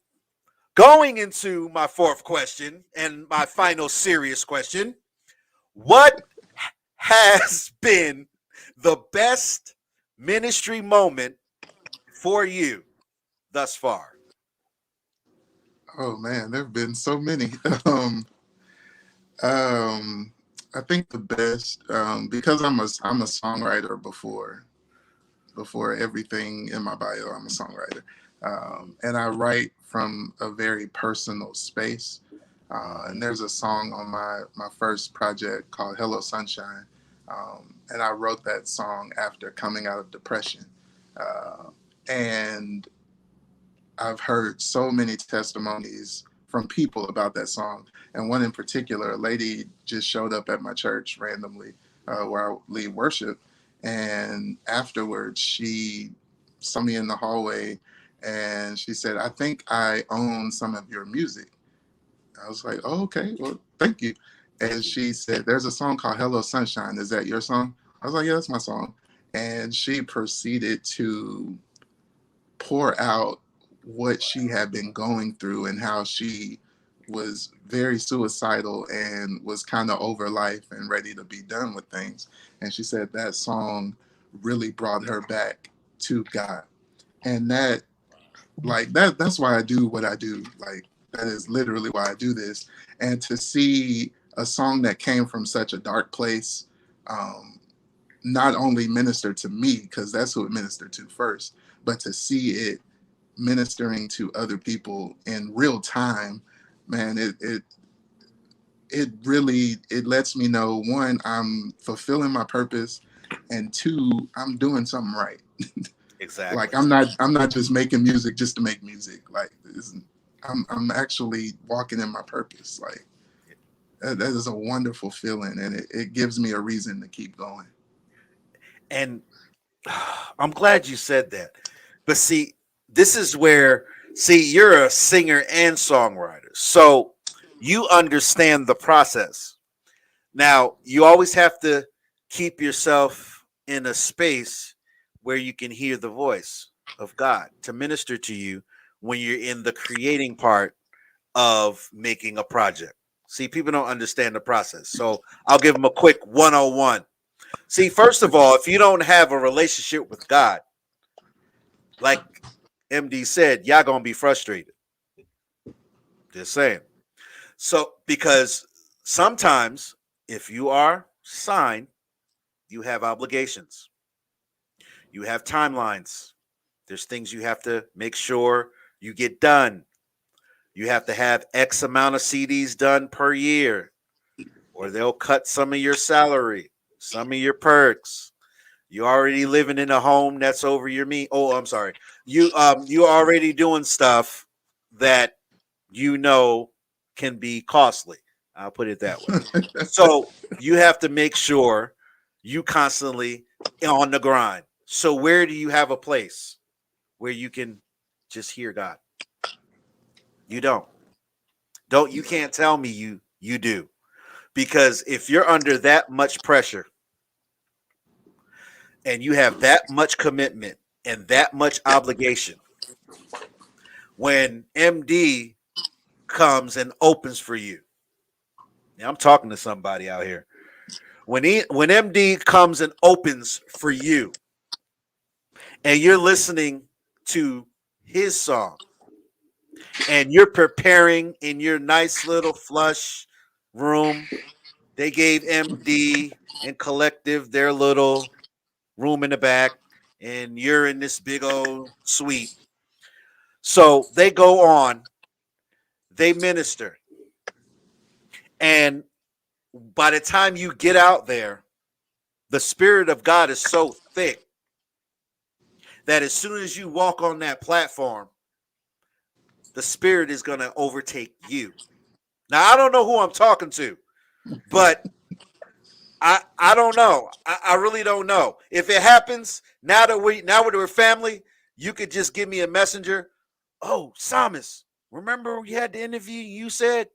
going into my fourth question and my final serious question, what has been the best ministry moment for you thus far? Oh man, there have been so many. I think the best, because I'm a songwriter before everything in my bio. I'm a songwriter, and I write from a very personal space. And there's a song on my first project called "Hello Sunshine," and I wrote that song after coming out of depression, and I've heard so many testimonies from people about that song. And one in particular, a lady just showed up at my church randomly where I lead worship. And afterwards, she saw me in the hallway and she said, "I think I own some of your music." I was like, "Oh, okay, well, thank you." And she said, "There's a song called Hello Sunshine. Is that your song?" I was like, "Yeah, that's my song." And she proceeded to pour out what she had been going through and how she was very suicidal and was kind of over life and ready to be done with things. And she said that song really brought her back to God. And that's why I do what I do. Like, that is literally why I do this. And to see a song that came from such a dark place, not only minister to me, because that's who it ministered to first, but to see it ministering to other people in real time, man, it really lets me know, one, I'm fulfilling my purpose, and two, I'm doing something right. Exactly. Like I'm not just making music just to make music. Like I'm actually walking in my purpose. Like that is a wonderful feeling, and it gives me a reason to keep going. And I'm glad you said that. But see, this is where, see, you're a singer and songwriter. So you understand the process. Now, you always have to keep yourself in a space where you can hear the voice of God to minister to you when you're in the creating part of making a project. See, people don't understand the process. So I'll give them a quick 101. See, first of all, if you don't have a relationship with God, like MD said, y'all gonna be frustrated. Just saying. So, because sometimes if you are signed, you have obligations, you have timelines. There's things you have to make sure you get done. You have to have X amount of CDs done per year, or they'll cut some of your salary, some of your perks. You already living in a home that's over your means. Oh, I'm sorry. You already doing stuff that you know can be costly. I'll put it that way. So you have to make sure you constantly on the grind. So where do you have a place where you can just hear God? You don't. You can't tell me you do. Because if you're under that much pressure and you have that much commitment and that much obligation, when MD comes and opens for you, now I'm talking to somebody out here. When MD comes and opens for you, and you're listening to his song, and you're preparing in your nice little flush room, they gave MD and Collective their little room in the back, and you're in this big old suite. So they go on, they minister, and by the time you get out there, the Spirit of God is so thick that as soon as you walk on that platform, the Spirit is going to overtake you. Now, I don't know who I'm talking to, but I don't know. I really don't know. If it happens, now that we're family, you could just give me a messenger. Oh, Samus, remember we had the interview, you said,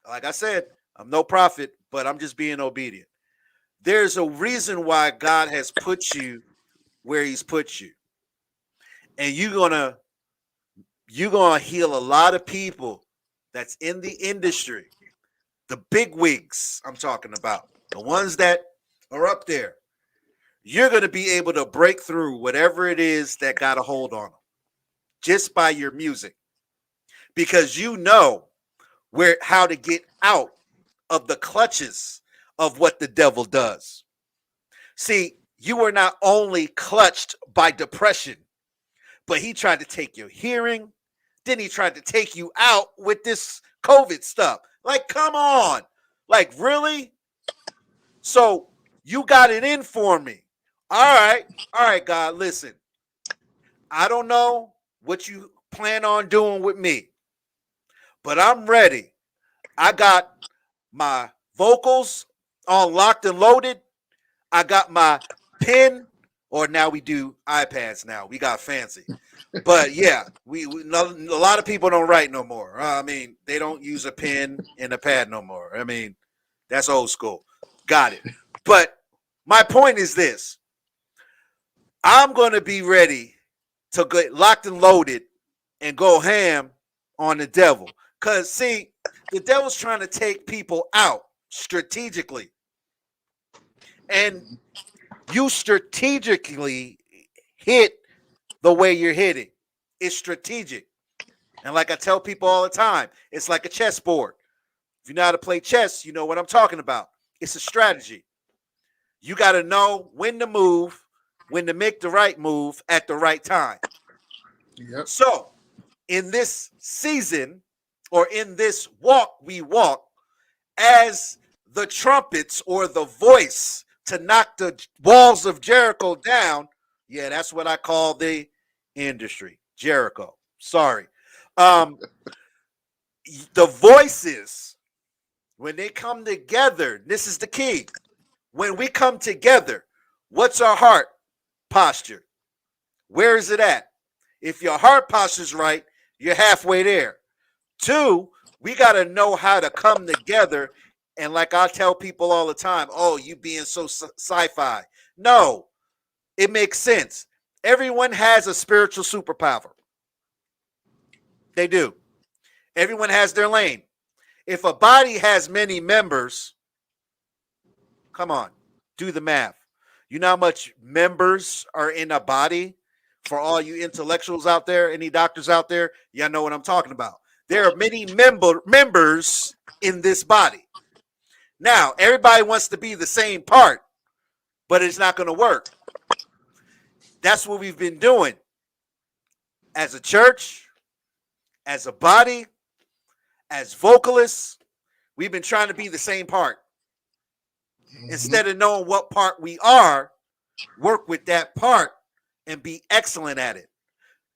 like I said, I'm no prophet, but I'm just being obedient. There's a reason why God has put you where he's put you. And you're gonna heal a lot of people that's in the industry, the big wigs I'm talking about, the ones that are up there. You're going to be able to break through whatever it is that got a hold on them just by your music, because you know how to get out of the clutches of what the devil does. See, you were not only clutched by depression, but he tried to take your hearing. Then he tried to take you out with this COVID stuff. Like, come on. Like, really? So you got it in for me. All right, God, listen. I don't know what you plan on doing with me, but I'm ready. I got my vocals on locked and loaded. I got my pen, or now we do iPads now. We got fancy. But yeah, a lot of people don't write no more. I mean, they don't use a pen and a pad no more. I mean, that's old school. Got it. But my point is this. I'm going to be ready to get locked and loaded and go ham on the devil. Because, see, the devil's trying to take people out strategically. And you strategically hit the way you're hitting. It's strategic. And like I tell people all the time, it's like a chessboard. If you know how to play chess, you know what I'm talking about. It's a strategy. You got to know when to move, when to make the right move at the right time. Yep. So in this season, or in this walk we walk, as the trumpets or the voice to knock the walls of Jericho down, Yeah, that's what I call the industry. Jericho. Sorry. The voices, when they come together, this is the key. When we come together, what's our heart posture? Where is it at? If your heart posture's right, you're halfway there. Two, we got to know how to come together. And like I tell people all the time, oh, you being so sci-fi. No, it makes sense. Everyone has a spiritual superpower. They do. Everyone has their lane. If a body has many members, come on, do the math. You know how much members are in a body? For all you intellectuals out there, any doctors out there, y'all know what I'm talking about. There are many members in this body. Now, everybody wants to be the same part, but it's not going to work. That's what we've been doing as a church, as a body, as vocalists. We've been trying to be the same part. Instead of knowing what part we are, work with that part and be excellent at it.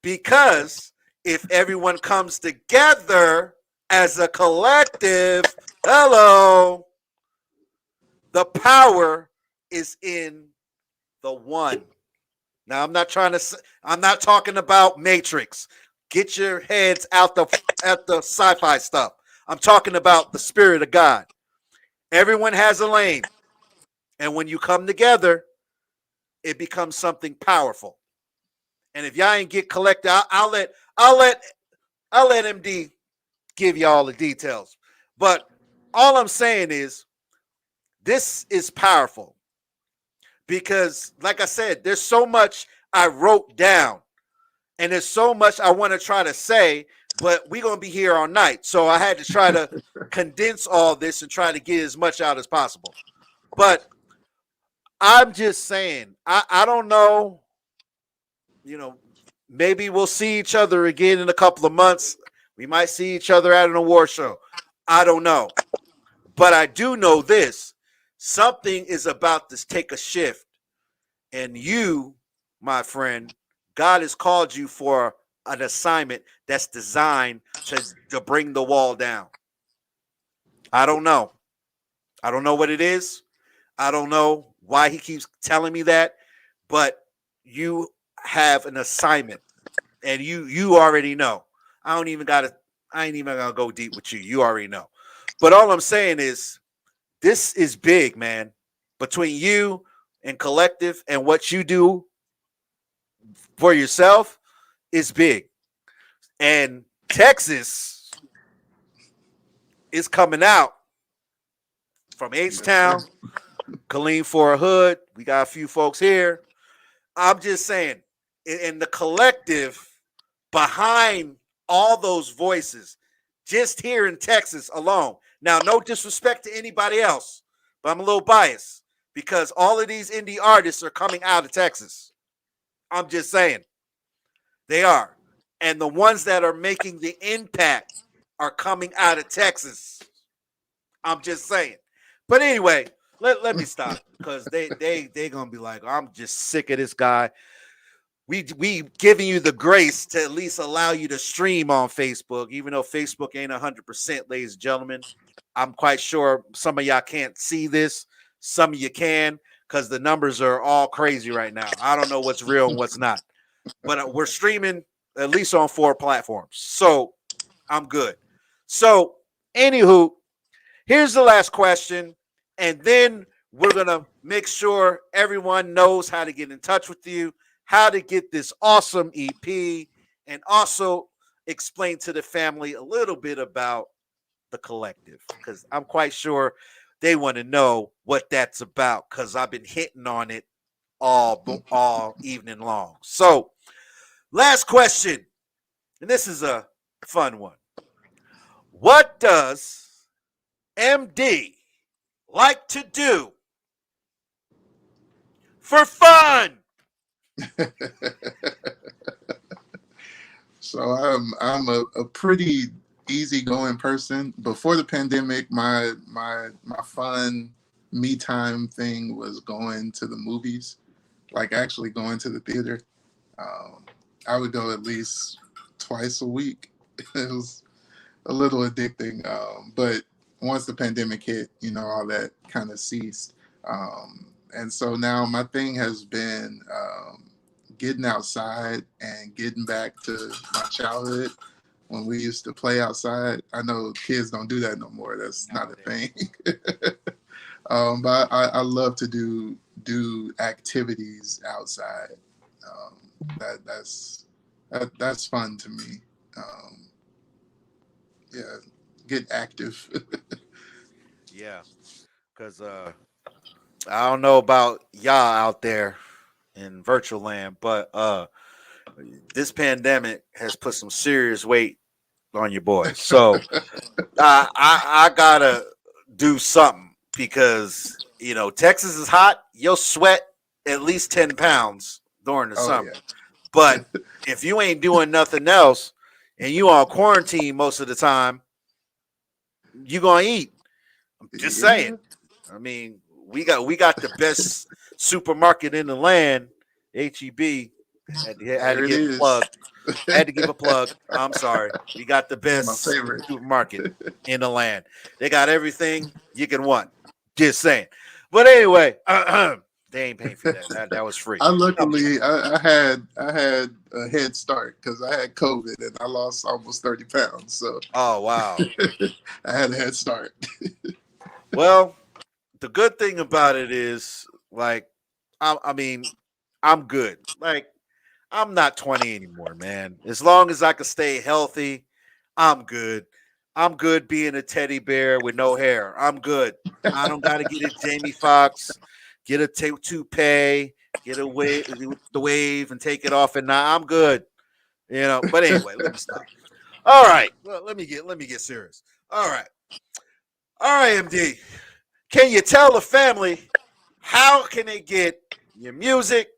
Because if everyone comes together as a collective, hello, the power is in the one. Now, I'm not talking about Matrix. Get your heads out the sci-fi stuff. I'm talking about the Spirit of God. Everyone has a lane. And when you come together, it becomes something powerful. And if y'all ain't get collected, I'll let MD give you all the details. But all I'm saying is this is powerful because, like I said, there's so much I wrote down and there's so much I want to try to say, but we're going to be here all night. So I had to try to condense all this and try to get as much out as possible. But I'm just saying, I don't know, maybe we'll see each other again in a couple of months. We might see each other at an award show. I don't know. But I do know this. Something is about to take a shift. And you, my friend, God has called you for an assignment that's designed to bring the wall down. I don't know. I don't know what it is. I don't know why he keeps telling me that. But you have an assignment. And you already know. I ain't even gonna go deep with you. You already know. But all I'm saying is this is big, man. Between you and collective and what you do for yourself is big. And Texas is coming out from H-Town, Colleen for a Hood. We got a few folks here. I'm just saying, in the collective behind all those voices, just here in Texas alone. Now, no disrespect to anybody else, but I'm a little biased because all of these indie artists are coming out of Texas. I'm just saying. They are. And the ones that are making the impact are coming out of Texas. I'm just saying. But anyway, let me stop because they gonna be like, I'm just sick of this guy. We giving you the grace to at least allow you to stream on Facebook, even though Facebook ain't 100%, ladies and gentlemen. I'm quite sure some of y'all can't see this. Some of you can because the numbers are all crazy right now. I don't know what's real and what's not. But we're streaming at least on 4 platforms. So I'm good. So, anywho, here's the last question. And then we're going to make sure everyone knows how to get in touch with you, how to get this awesome EP, and also explain to the family a little bit about the collective. Because I'm quite sure they want to know what that's about because I've been hitting on it all evening long. So, last question, and this is a fun one. What does MD like to do for fun? So I'm a pretty easygoing person. Before the pandemic, my fun me time thing was going to the movies. like actually going to the theater. Um, I would go at least twice a week. It was a little addicting, but once the pandemic hit, all that kind of ceased. And so now my thing has been getting outside and getting back to my childhood when we used to play outside. I know kids don't do that no more. That's not a thing. But I love to do activities outside. That's fun to me. Yeah, get active. Yeah, because I don't know about y'all out there in virtual land, but this pandemic has put some serious weight on your boy. So I gotta do something because Texas is hot. You'll sweat at least 10 pounds during the summer. Yeah. But if you ain't doing nothing else and you on quarantine most of the time, you gonna eat. I'm just saying. I mean, we got the best supermarket in the land, HEB. Had to get plugged. Had to give a plug. I'm sorry. We got the best supermarket in the land. They got everything you can want. Just saying. But anyway, they ain't paying for that. That was free. Luckily I had a head start because I had COVID and I lost almost 30 pounds. So oh wow, I had a head start. Well, the good thing about it is, like, I mean, I'm good. Like, I'm not 20 anymore, man. As long as I can stay healthy, I'm good. I'm good being a teddy bear with no hair. I'm good. I don't got to get a Jamie Foxx, get a toupee, get a the wave, and take it off. And now I'm good. But anyway, let me stop. All right. Well, let me get serious. All right. MD. Can you tell the family how can they get your music,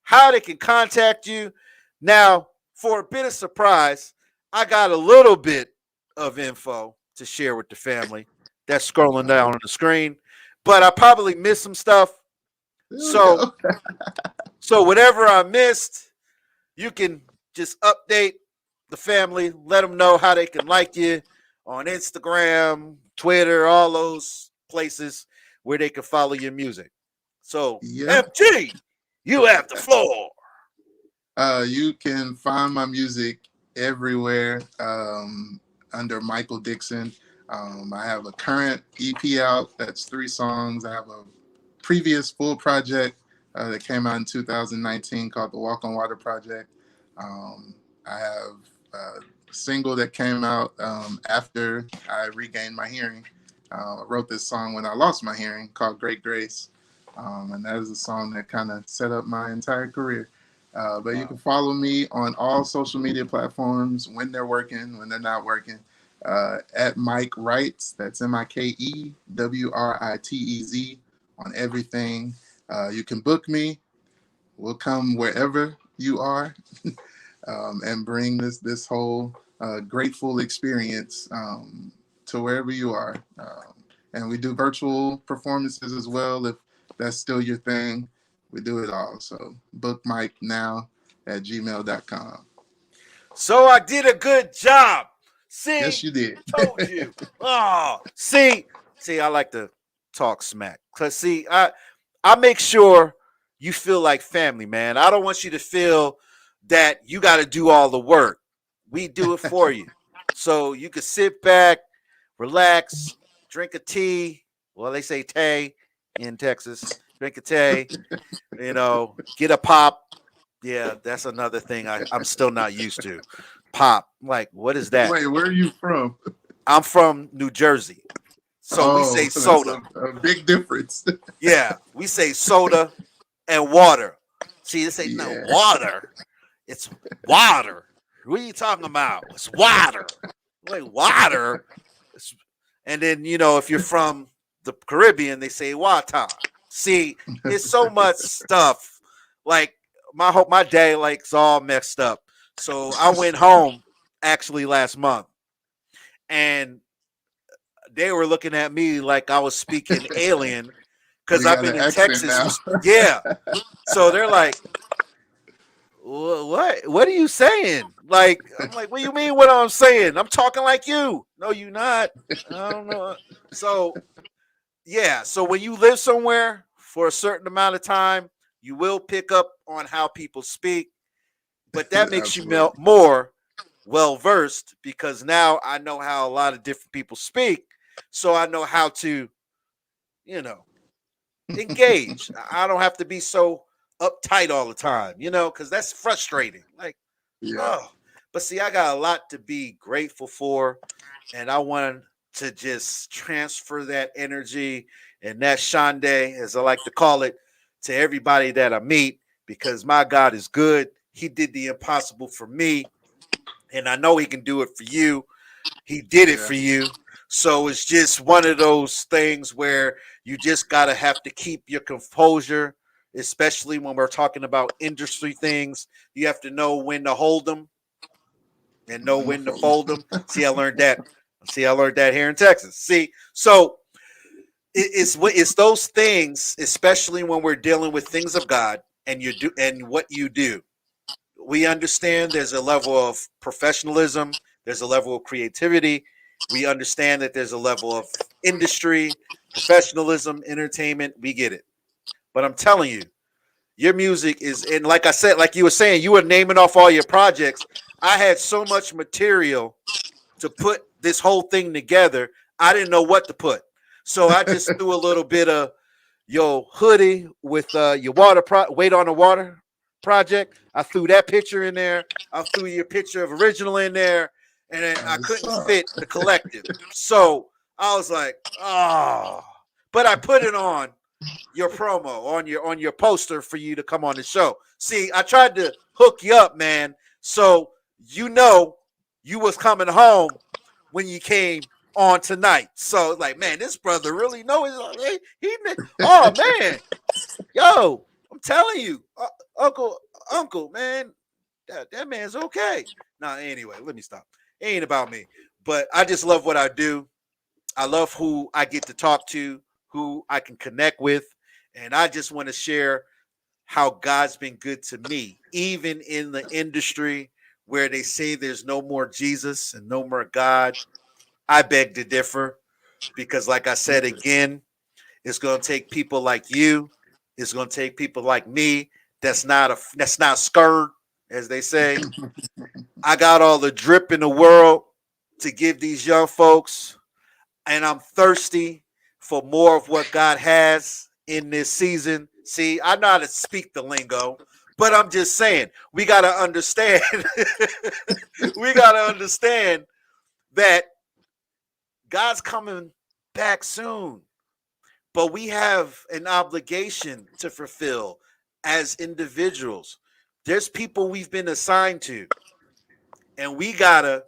how they can contact you? Now, for a bit of surprise, I got a little bit of info to share with the family that's scrolling down on the screen, but I probably missed some stuff. So whatever I missed, you can just update the family, let them know how they can like you on Instagram, Twitter, all those places where they can follow your music. So, FG, you have the floor. You can find my music everywhere under Michael Dixon. I have a current EP out that's 3 songs. I have a previous full project that came out in 2019 called the Walk on Water Project. I have a single that came out after I regained my hearing. I wrote this song when I lost my hearing called Great Grace. And that is a song that kind of set up my entire career. But you can follow me on all social media platforms when they're working, when they're not working. At Mike Wrights, that's MikeWritez on everything. You can book me. We'll come wherever you are and bring this whole grateful experience to wherever you are. And we do virtual performances as well if that's still your thing. We do it all. So book Mike now at gmail.com. So I did a good job. See, yes, you did. Told you. Oh, see, I like to talk smack. Cause see, I make sure you feel like family, man. I don't want you to feel that you got to do all the work. We do it for you. So you can sit back, relax, drink a tea. Well, they say tea in Texas. Drink a tea, get a pop. Yeah, that's another thing I'm still not used to. Pop. Like, what is that? Wait, where are you from? I'm from New Jersey. So we say soda. A big difference. Yeah, we say soda and water. See, they say no water. It's water. What are you talking about? It's water. Like water. And then, if you're from the Caribbean, they say water. See, it's so much stuff. Like my day like's all messed up. So I went home actually last month, and they were looking at me like I was speaking alien because I've been in Texas. Yeah. So they're like, what are you saying? Like, I'm like, what do you mean what I'm saying? I'm talking like you. No, you not. I don't know. So yeah, so when you live somewhere for a certain amount of time, you will pick up on how people speak, but that makes you more well versed because now I know how a lot of different people speak, so I know how to, engage. I don't have to be so uptight all the time, because that's frustrating. Like, oh, but see, I got a lot to be grateful for, and I want to just transfer that energy and that shande, as I like to call it, to everybody that I meet because my God is good. He did the impossible for me, and I know He can do it for you. He did it for you. So it's just one of those things where you just got to have to keep your composure, especially when we're talking about industry things. You have to know when to hold them and know when to fold them. See, I learned that. Here in Texas. See, so it's those things, especially when we're dealing with things of God and what you do. We understand there's a level of professionalism, there's a level of creativity. We understand that there's a level of industry, professionalism, entertainment. We get it. But I'm telling you, your music is, and like I said, like you were saying, you were naming off all your projects. I had so much material to put this whole thing together. I didn't know what to put. So I just threw a little bit of your hoodie with your Wait on the Water project. I threw that picture in there. I threw your picture of original in there. And then I couldn't fit the collective. So I was like, oh. But I put it on your promo, on your poster for you to come on the show. See, I tried to hook you up, man. So you was coming home when you came on tonight. So like, man, this brother really knows. Oh man, yo, I'm telling you, uncle, man, that man's okay. Now, anyway, let me stop. It ain't about me, but I just love what I do. I love who I get to talk to, who I can connect with, and I just want to share how God's been good to me, even in the industry where they say there's no more Jesus and no more God. I beg to differ because, like I said again, it's going to take people like you. It's going to take people like me. That's not scared, as they say. I got all the drip in the world to give these young folks, and I'm thirsty for more of what God has in this season. See, I know how to speak the lingo, but I'm just saying we got to understand. We got to understand that God's coming back soon, but we have an obligation to fulfill as individuals. There's people we've been assigned to, and we got to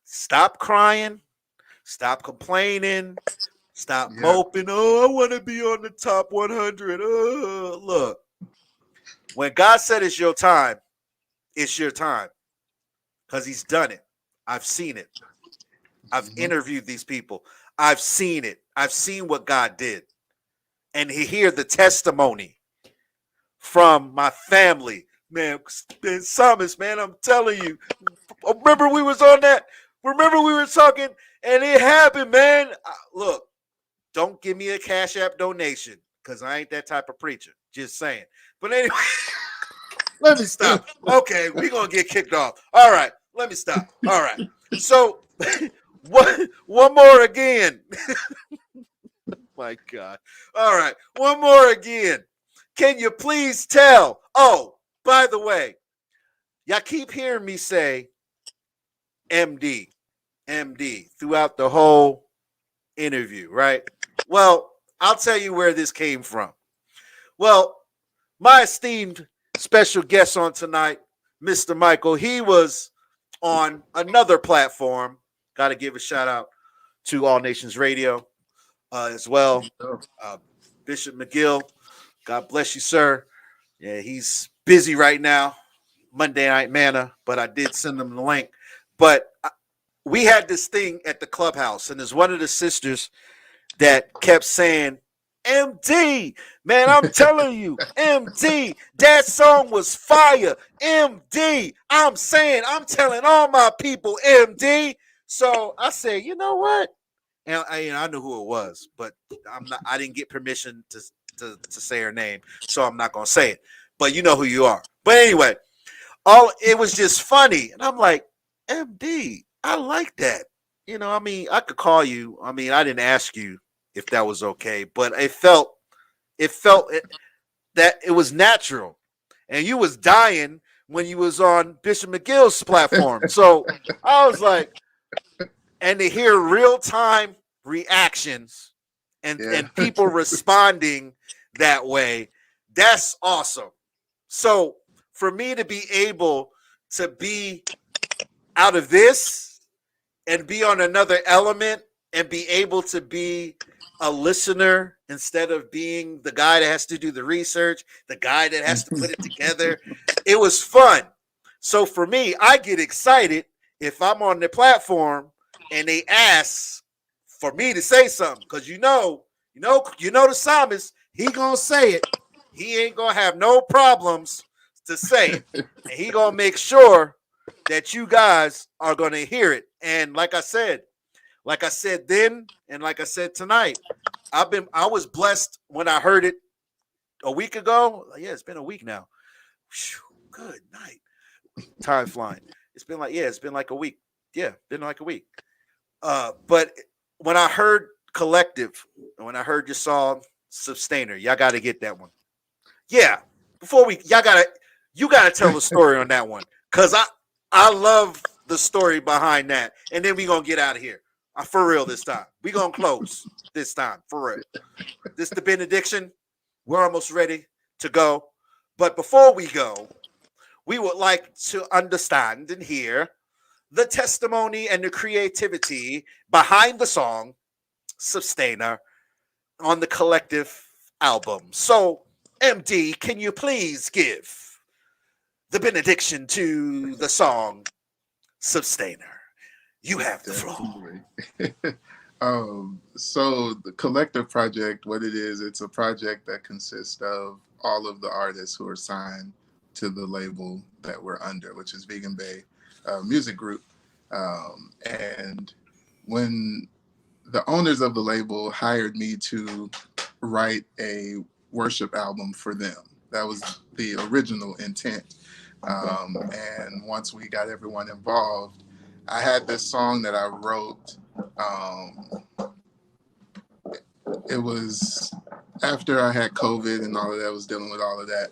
stop crying, stop complaining, stop moping. Oh, I want to be on the top 100. Oh, look, when God said it's your time because He's done it. I've seen it. I've interviewed these people. I've seen it. I've seen what God did. And hear the testimony from my family. Man, Psalmist, man, I'm telling you. Remember we was on that? Remember we were talking and it happened, man. Look, don't give me a Cash App donation because I ain't that type of preacher. Just saying. But anyway, let me stop. Okay, we're going to get kicked off. All right, let me stop. All right. So one more again. My God. All right. One more again. Can you please tell? Oh, by the way, y'all keep hearing me say MD throughout the whole interview, right? Well, I'll tell you where this came from. Well, my esteemed special guest on tonight, Mr. Michael, he was on another platform. Got to give a shout out to All Nations Radio as well. Bishop McGill, God bless you, sir. Yeah, he's busy right now, Monday Night Manna, but I did send him the link. But we had this thing at the clubhouse, and there's one of the sisters that kept saying MD, man, I'm telling you, MD, that song was fire. MD, I'm saying, I'm telling all my people, MD. So I said, you know what? And I knew who it was, but I didn't get permission to say her name, so I'm not gonna say it. But you know who you are. But anyway, it was just funny, and I'm like, MD, I like that. I mean, I could call you. I mean, I didn't ask you if that was okay, but that it was natural, and you was dying when you was on Bishop McGill's platform. So I was like, and to hear real time reactions and people responding that way, that's awesome. So for me to be able to be out of this and be on another element and be able to be a listener instead of being the guy that has to do the research, the guy that has to put it together, it was fun. So for me, I get excited if I'm on the platform and they ask for me to say something, because you know the psalmist, he gonna say it. He ain't gonna have no problems to say it, and he gonna make sure that you guys are gonna hear it. And like I said then, and like I said tonight, I was blessed when I heard it a week ago. Yeah, it's been a week now. Whew, good night. Time flying. It's been like a week. Yeah, been like a week. But when I heard Collective, when I heard your song Sustainer, y'all got to get that one. Yeah, you gotta tell the story on that one, cause I love the story behind that, and then we gonna get out of here for real this time. We gonna close this time for real. This the benediction. We're almost ready to go, but before we go, we would like to understand and hear the testimony and the creativity behind the song Sustainer on the Collective album. So, MD, can you please give the benediction to the song Sustainer? You have the floor. So the Collective project, what it is, it's a project that consists of all of the artists who are signed to the label that we're under, which is Vegan Bay Music Group. And when the owners of the label hired me to write a worship album for them, that was the original intent. And once we got everyone involved, I had this song that I wrote. It was after I had COVID and all of that, was dealing with all of that.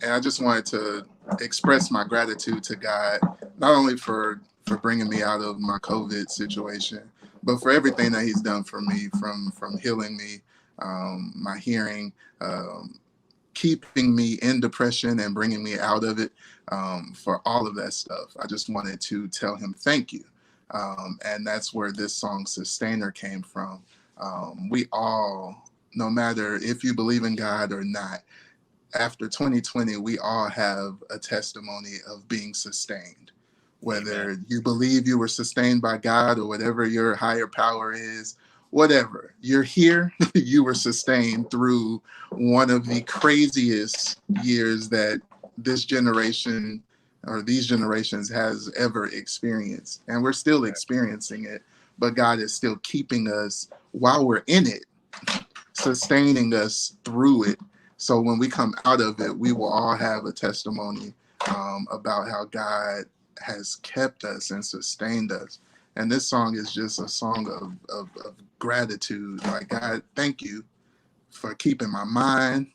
And I just wanted to express my gratitude to God, not only for bringing me out of my COVID situation, but for everything that he's done for me, from healing me, my hearing, keeping me in depression and bringing me out of it, for all of that stuff. I just wanted to tell him thank you. And that's where this song Sustainer came from. We all, no matter if you believe in God or not, after 2020, we all have a testimony of being sustained. Whether Amen. You believe you were sustained by God or whatever your higher power is, whatever, you're here, you were sustained through one of the craziest years that this generation or these generations has ever experienced. And we're still experiencing it, but God is still keeping us while we're in it, sustaining us through it. So when we come out of it, we will all have a testimony about how God has kept us and sustained us. And this song is just a song of gratitude. Like, God, thank you for keeping my mind,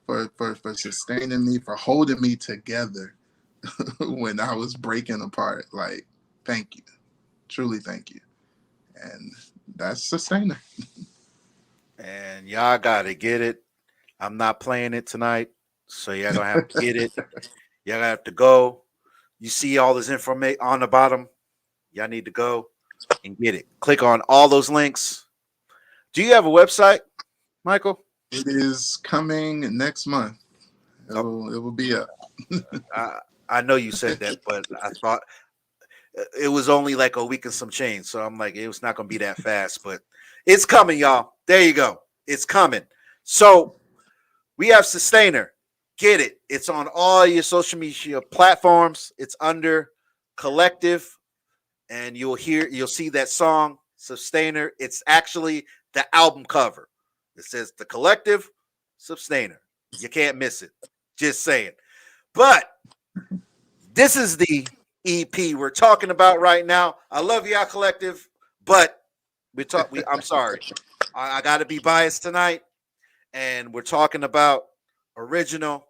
for sustaining me, for holding me together when I was breaking apart. Like, thank you. Truly thank you. And that's Sustainer. And y'all got to get it. I'm not playing it tonight, so y'all gonna have to get it. Y'all gonna have to go. You see all this information on the bottom. Y'all need to go and get it. Click on all those links. Do you have a website, Michael? It is coming next month. It will be up. I know you said that, but I thought it was only like a week and some change. So I'm like, it was not gonna be that fast, but it's coming, y'all. There you go. It's coming. So we have Sustainer. Get it. It's on all your social media platforms. It's under Collective, and you'll see that song Sustainer. It's actually the album cover. It says The Collective Sustainer. You can't miss it. Just saying. But this is the EP we're talking about right now. I love y'all, Collective, but I'm sorry. I got to be biased tonight, and we're talking about Original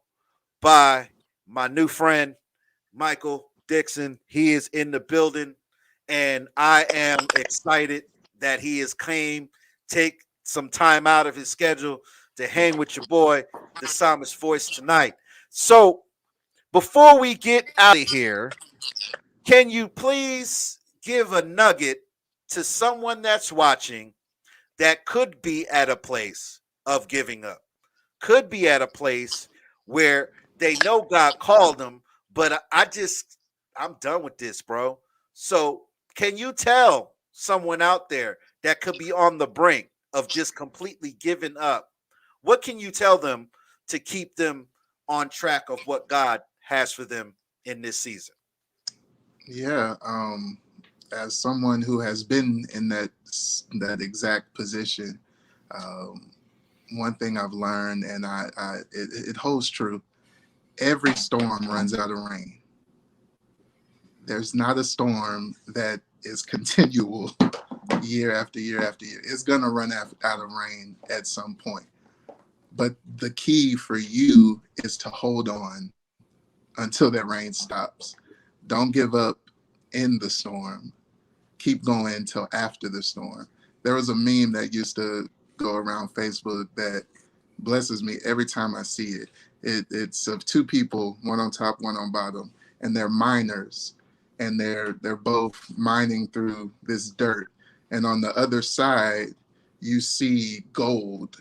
by my new friend Michael Dixon. He is in the building, and I am excited that he has take some time out of his schedule to hang with your boy, the Psalmist Voice, tonight. So before we get out of here, can you please give a nugget to someone that's watching that could be at a place of giving up, could be at a place where they know God called them, but I'm done with this, bro. So can you tell someone out there that could be on the brink of just completely giving up? What can you tell them to keep them on track of what God has for them in this season? Yeah, as someone who has been in that exact position, um, one thing I've learned, and it holds true. Every storm runs out of rain. There's not a storm that is continual year after year after year. It's gonna run out of rain at some point. But the key for you is to hold on until that rain stops. Don't give up in the storm. Keep going until after the storm. There was a meme that used to go around Facebook that blesses me every time I see it. It's of two people, one on top, one on bottom, and they're miners, and they're both mining through this dirt. And on the other side, you see gold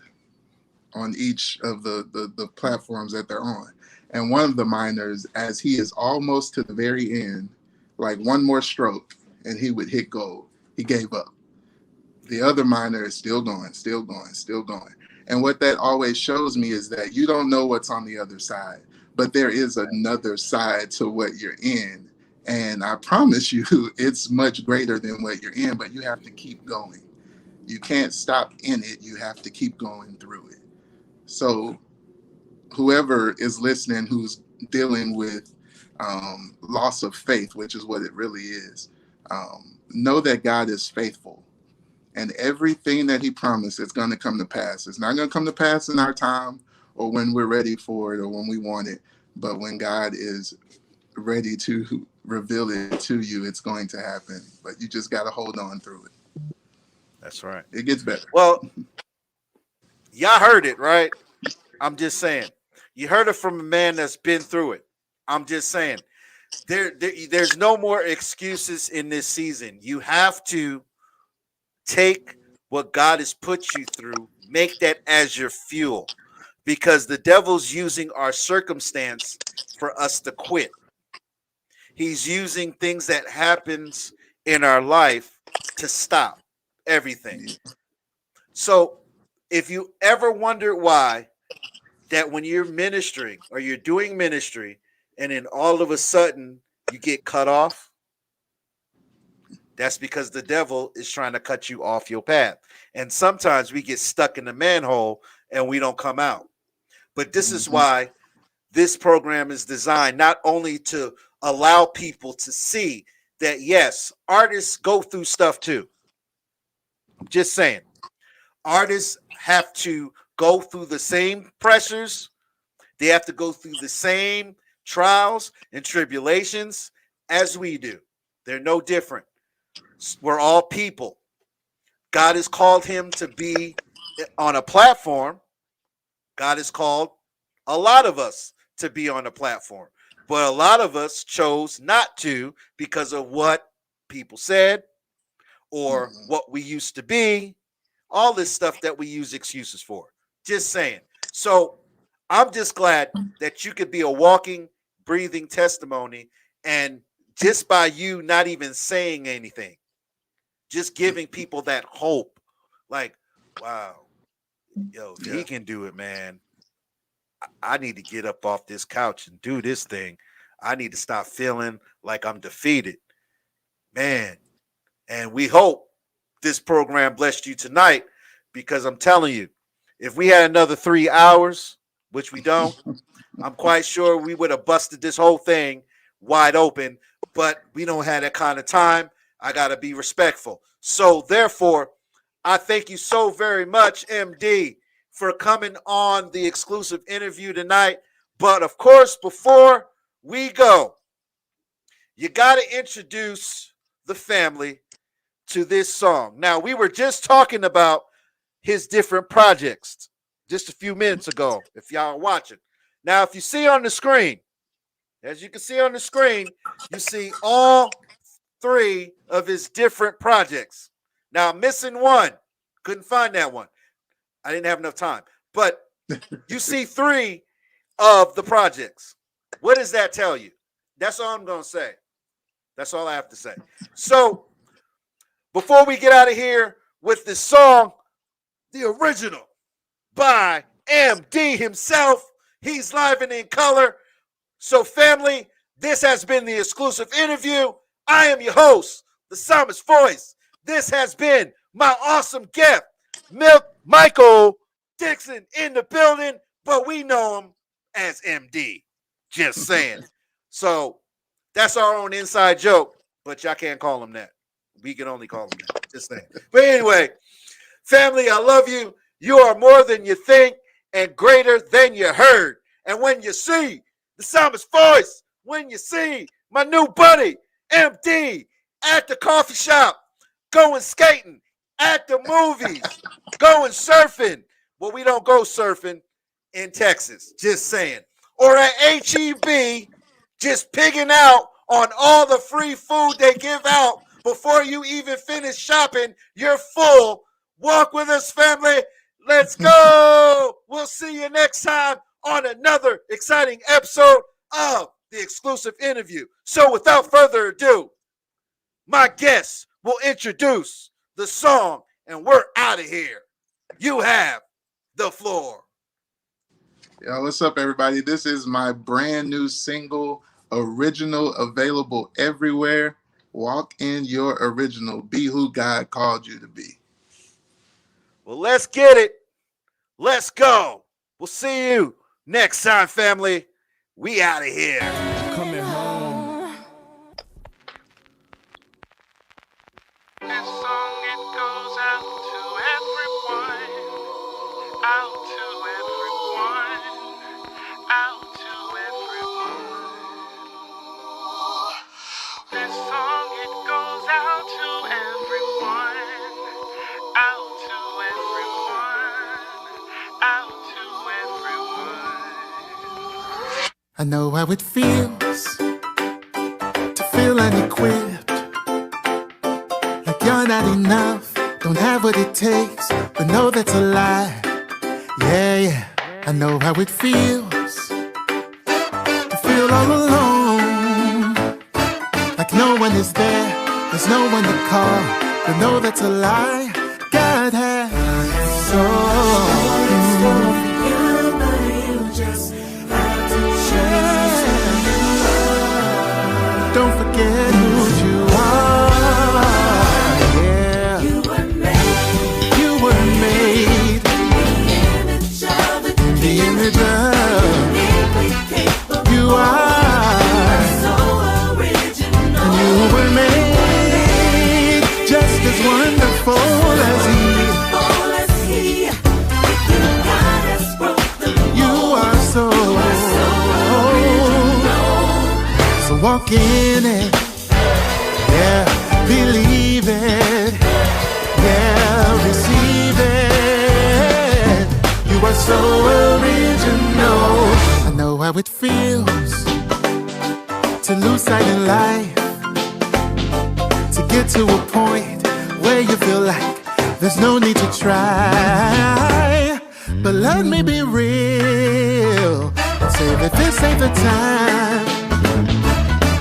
on each of the platforms that they're on. And one of the miners, as he is almost to the very end, like one more stroke, and he would hit gold. He gave up. The other miner is still going, still going, still going. And what that always shows me is that you don't know what's on the other side, but there is another side to what you're in. And I promise you, it's much greater than what you're in, but you have to keep going. You can't stop in it. You have to keep going through it. So whoever is listening who's dealing with loss of faith, which is what it really is, know that God is faithful. And everything that he promised is going to come to pass. It's not going to come to pass in our time or when we're ready for it or when we want it. But when God is ready to reveal it to you, it's going to happen. But you just got to hold on through it. That's right. It gets better. Well, y'all heard it, right? I'm just saying. You heard it from a man that's been through it. I'm just saying. There's no more excuses in this season. You have to take what God has put you through, make that as your fuel, because the devil's using our circumstance for us to quit. He's using things that happens in our life to stop everything. So if you ever wonder why that when you're ministering or you're doing ministry and then all of a sudden you get cut off, that's because the devil is trying to cut you off your path. And sometimes we get stuck in the manhole and we don't come out. But this is why this program is designed not only to allow people to see that, yes, artists go through stuff too. I'm just saying. Artists have to go through the same pressures. They have to go through the same trials and tribulations as we do. They're no different. We're all people. God has called him to be on a platform. God has called a lot of us to be on a platform. But a lot of us chose not to because of what people said or what we used to be, all this stuff that we use excuses for. Just saying. So I'm just glad that you could be a walking, breathing testimony, and just by you not even saying anything, just giving people that hope, like, wow, Yo, if he can do it, man, I need to get up off this couch and do this thing. I need to stop feeling like I'm defeated, man. And we hope this program blessed you tonight, because I'm telling you, if we had another 3 hours, which we don't, I'm quite sure we would have busted this whole thing wide open, but we don't have that kind of time. I got to be respectful. So therefore, I thank you so very much, MD, for coming on the exclusive interview tonight. But of course, before we go, you got to introduce the family to this song. Now, we were just talking about his different projects just a few minutes ago, if y'all are watching. Now, if you see on the screen, as you can see on the screen, you see all 3 of his different projects. Now, I'm missing one. Couldn't find that one. I didn't have enough time. But you see 3 of the projects. What does that tell you? That's all I'm going to say. That's all I have to say. So, before we get out of here with this song, the original by MD himself, he's live and in color. So, family, this has been the exclusive interview. I am your host, the Psalmist Voice. This has been my awesome guest, Michael Dixon, in the building, but we know him as MD. Just saying. So that's our own inside joke, but y'all can't call him that. We can only call him that. Just saying. But anyway, family, I love you. You are more than you think and greater than you heard. And when you see the Psalmist Voice, when you see my new buddy, MD, at the coffee shop, going skating, at the movies, going surfing. Well, we don't go surfing in Texas, just saying. Or at HEB, just pigging out on all the free food they give out before you even finish shopping. You're full. Walk with us, family. Let's go. We'll see you next time on another exciting episode of the exclusive interview. So without further ado, my guests will introduce the song, and we're out of here. You have the floor. Yo, what's up, everybody? This is my brand new single, Original, available everywhere. Walk in your original. Be who God called you to be. Well, let's get it. Let's go. We'll see you next time, family. We out of here. Coming home. This song, it goes out to everyone. Out to everyone. Out to everyone. This song, it goes out to everyone. Out to everyone. Out to everyone. I know how it feels to feel unequipped, like you're not enough, don't have what it takes, but know that's a lie. Yeah, I know how it feels to feel all alone, like no one is there, there's no one to call, but know that's a lie. God has don't forget who you are. Yeah. You were made. The image of you are. And you were made just as wonderful as He. You are so. So walk in it, yeah, believe it, yeah, receive it. You are so original. I know how it feels to lose sight in life, to get to a point where you feel like there's no need to try. But let me be real and say that this ain't the time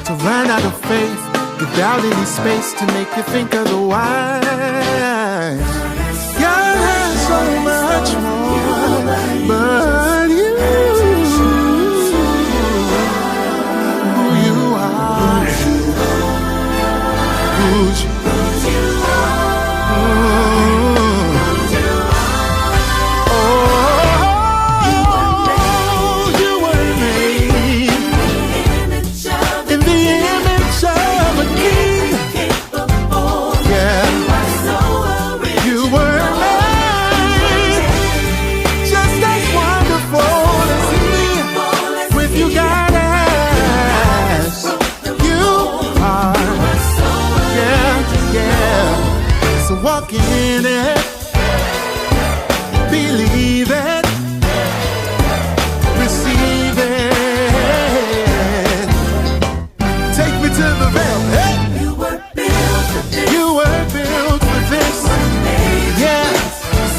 to run out of faith, give doubt any space to make you think otherwise. God has so much more.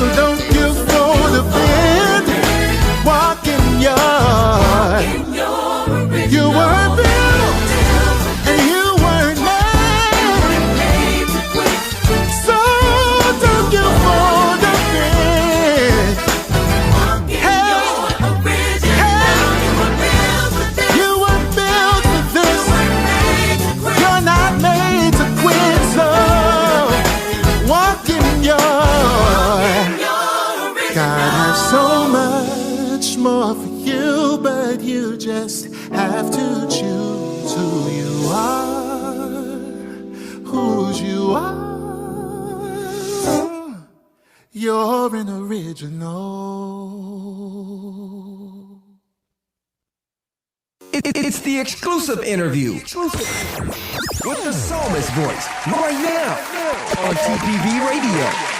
So don't you fold the bed. Walk in your. You were built and you were made. So don't you fold the bed. Hey, you were built for this. You're not made to quit. So walk in your. God has so much more for you, but you just have to choose who you are, whose you are. You're an original. It's the exclusive interview with the Psalmist Voice right now on TPV Radio.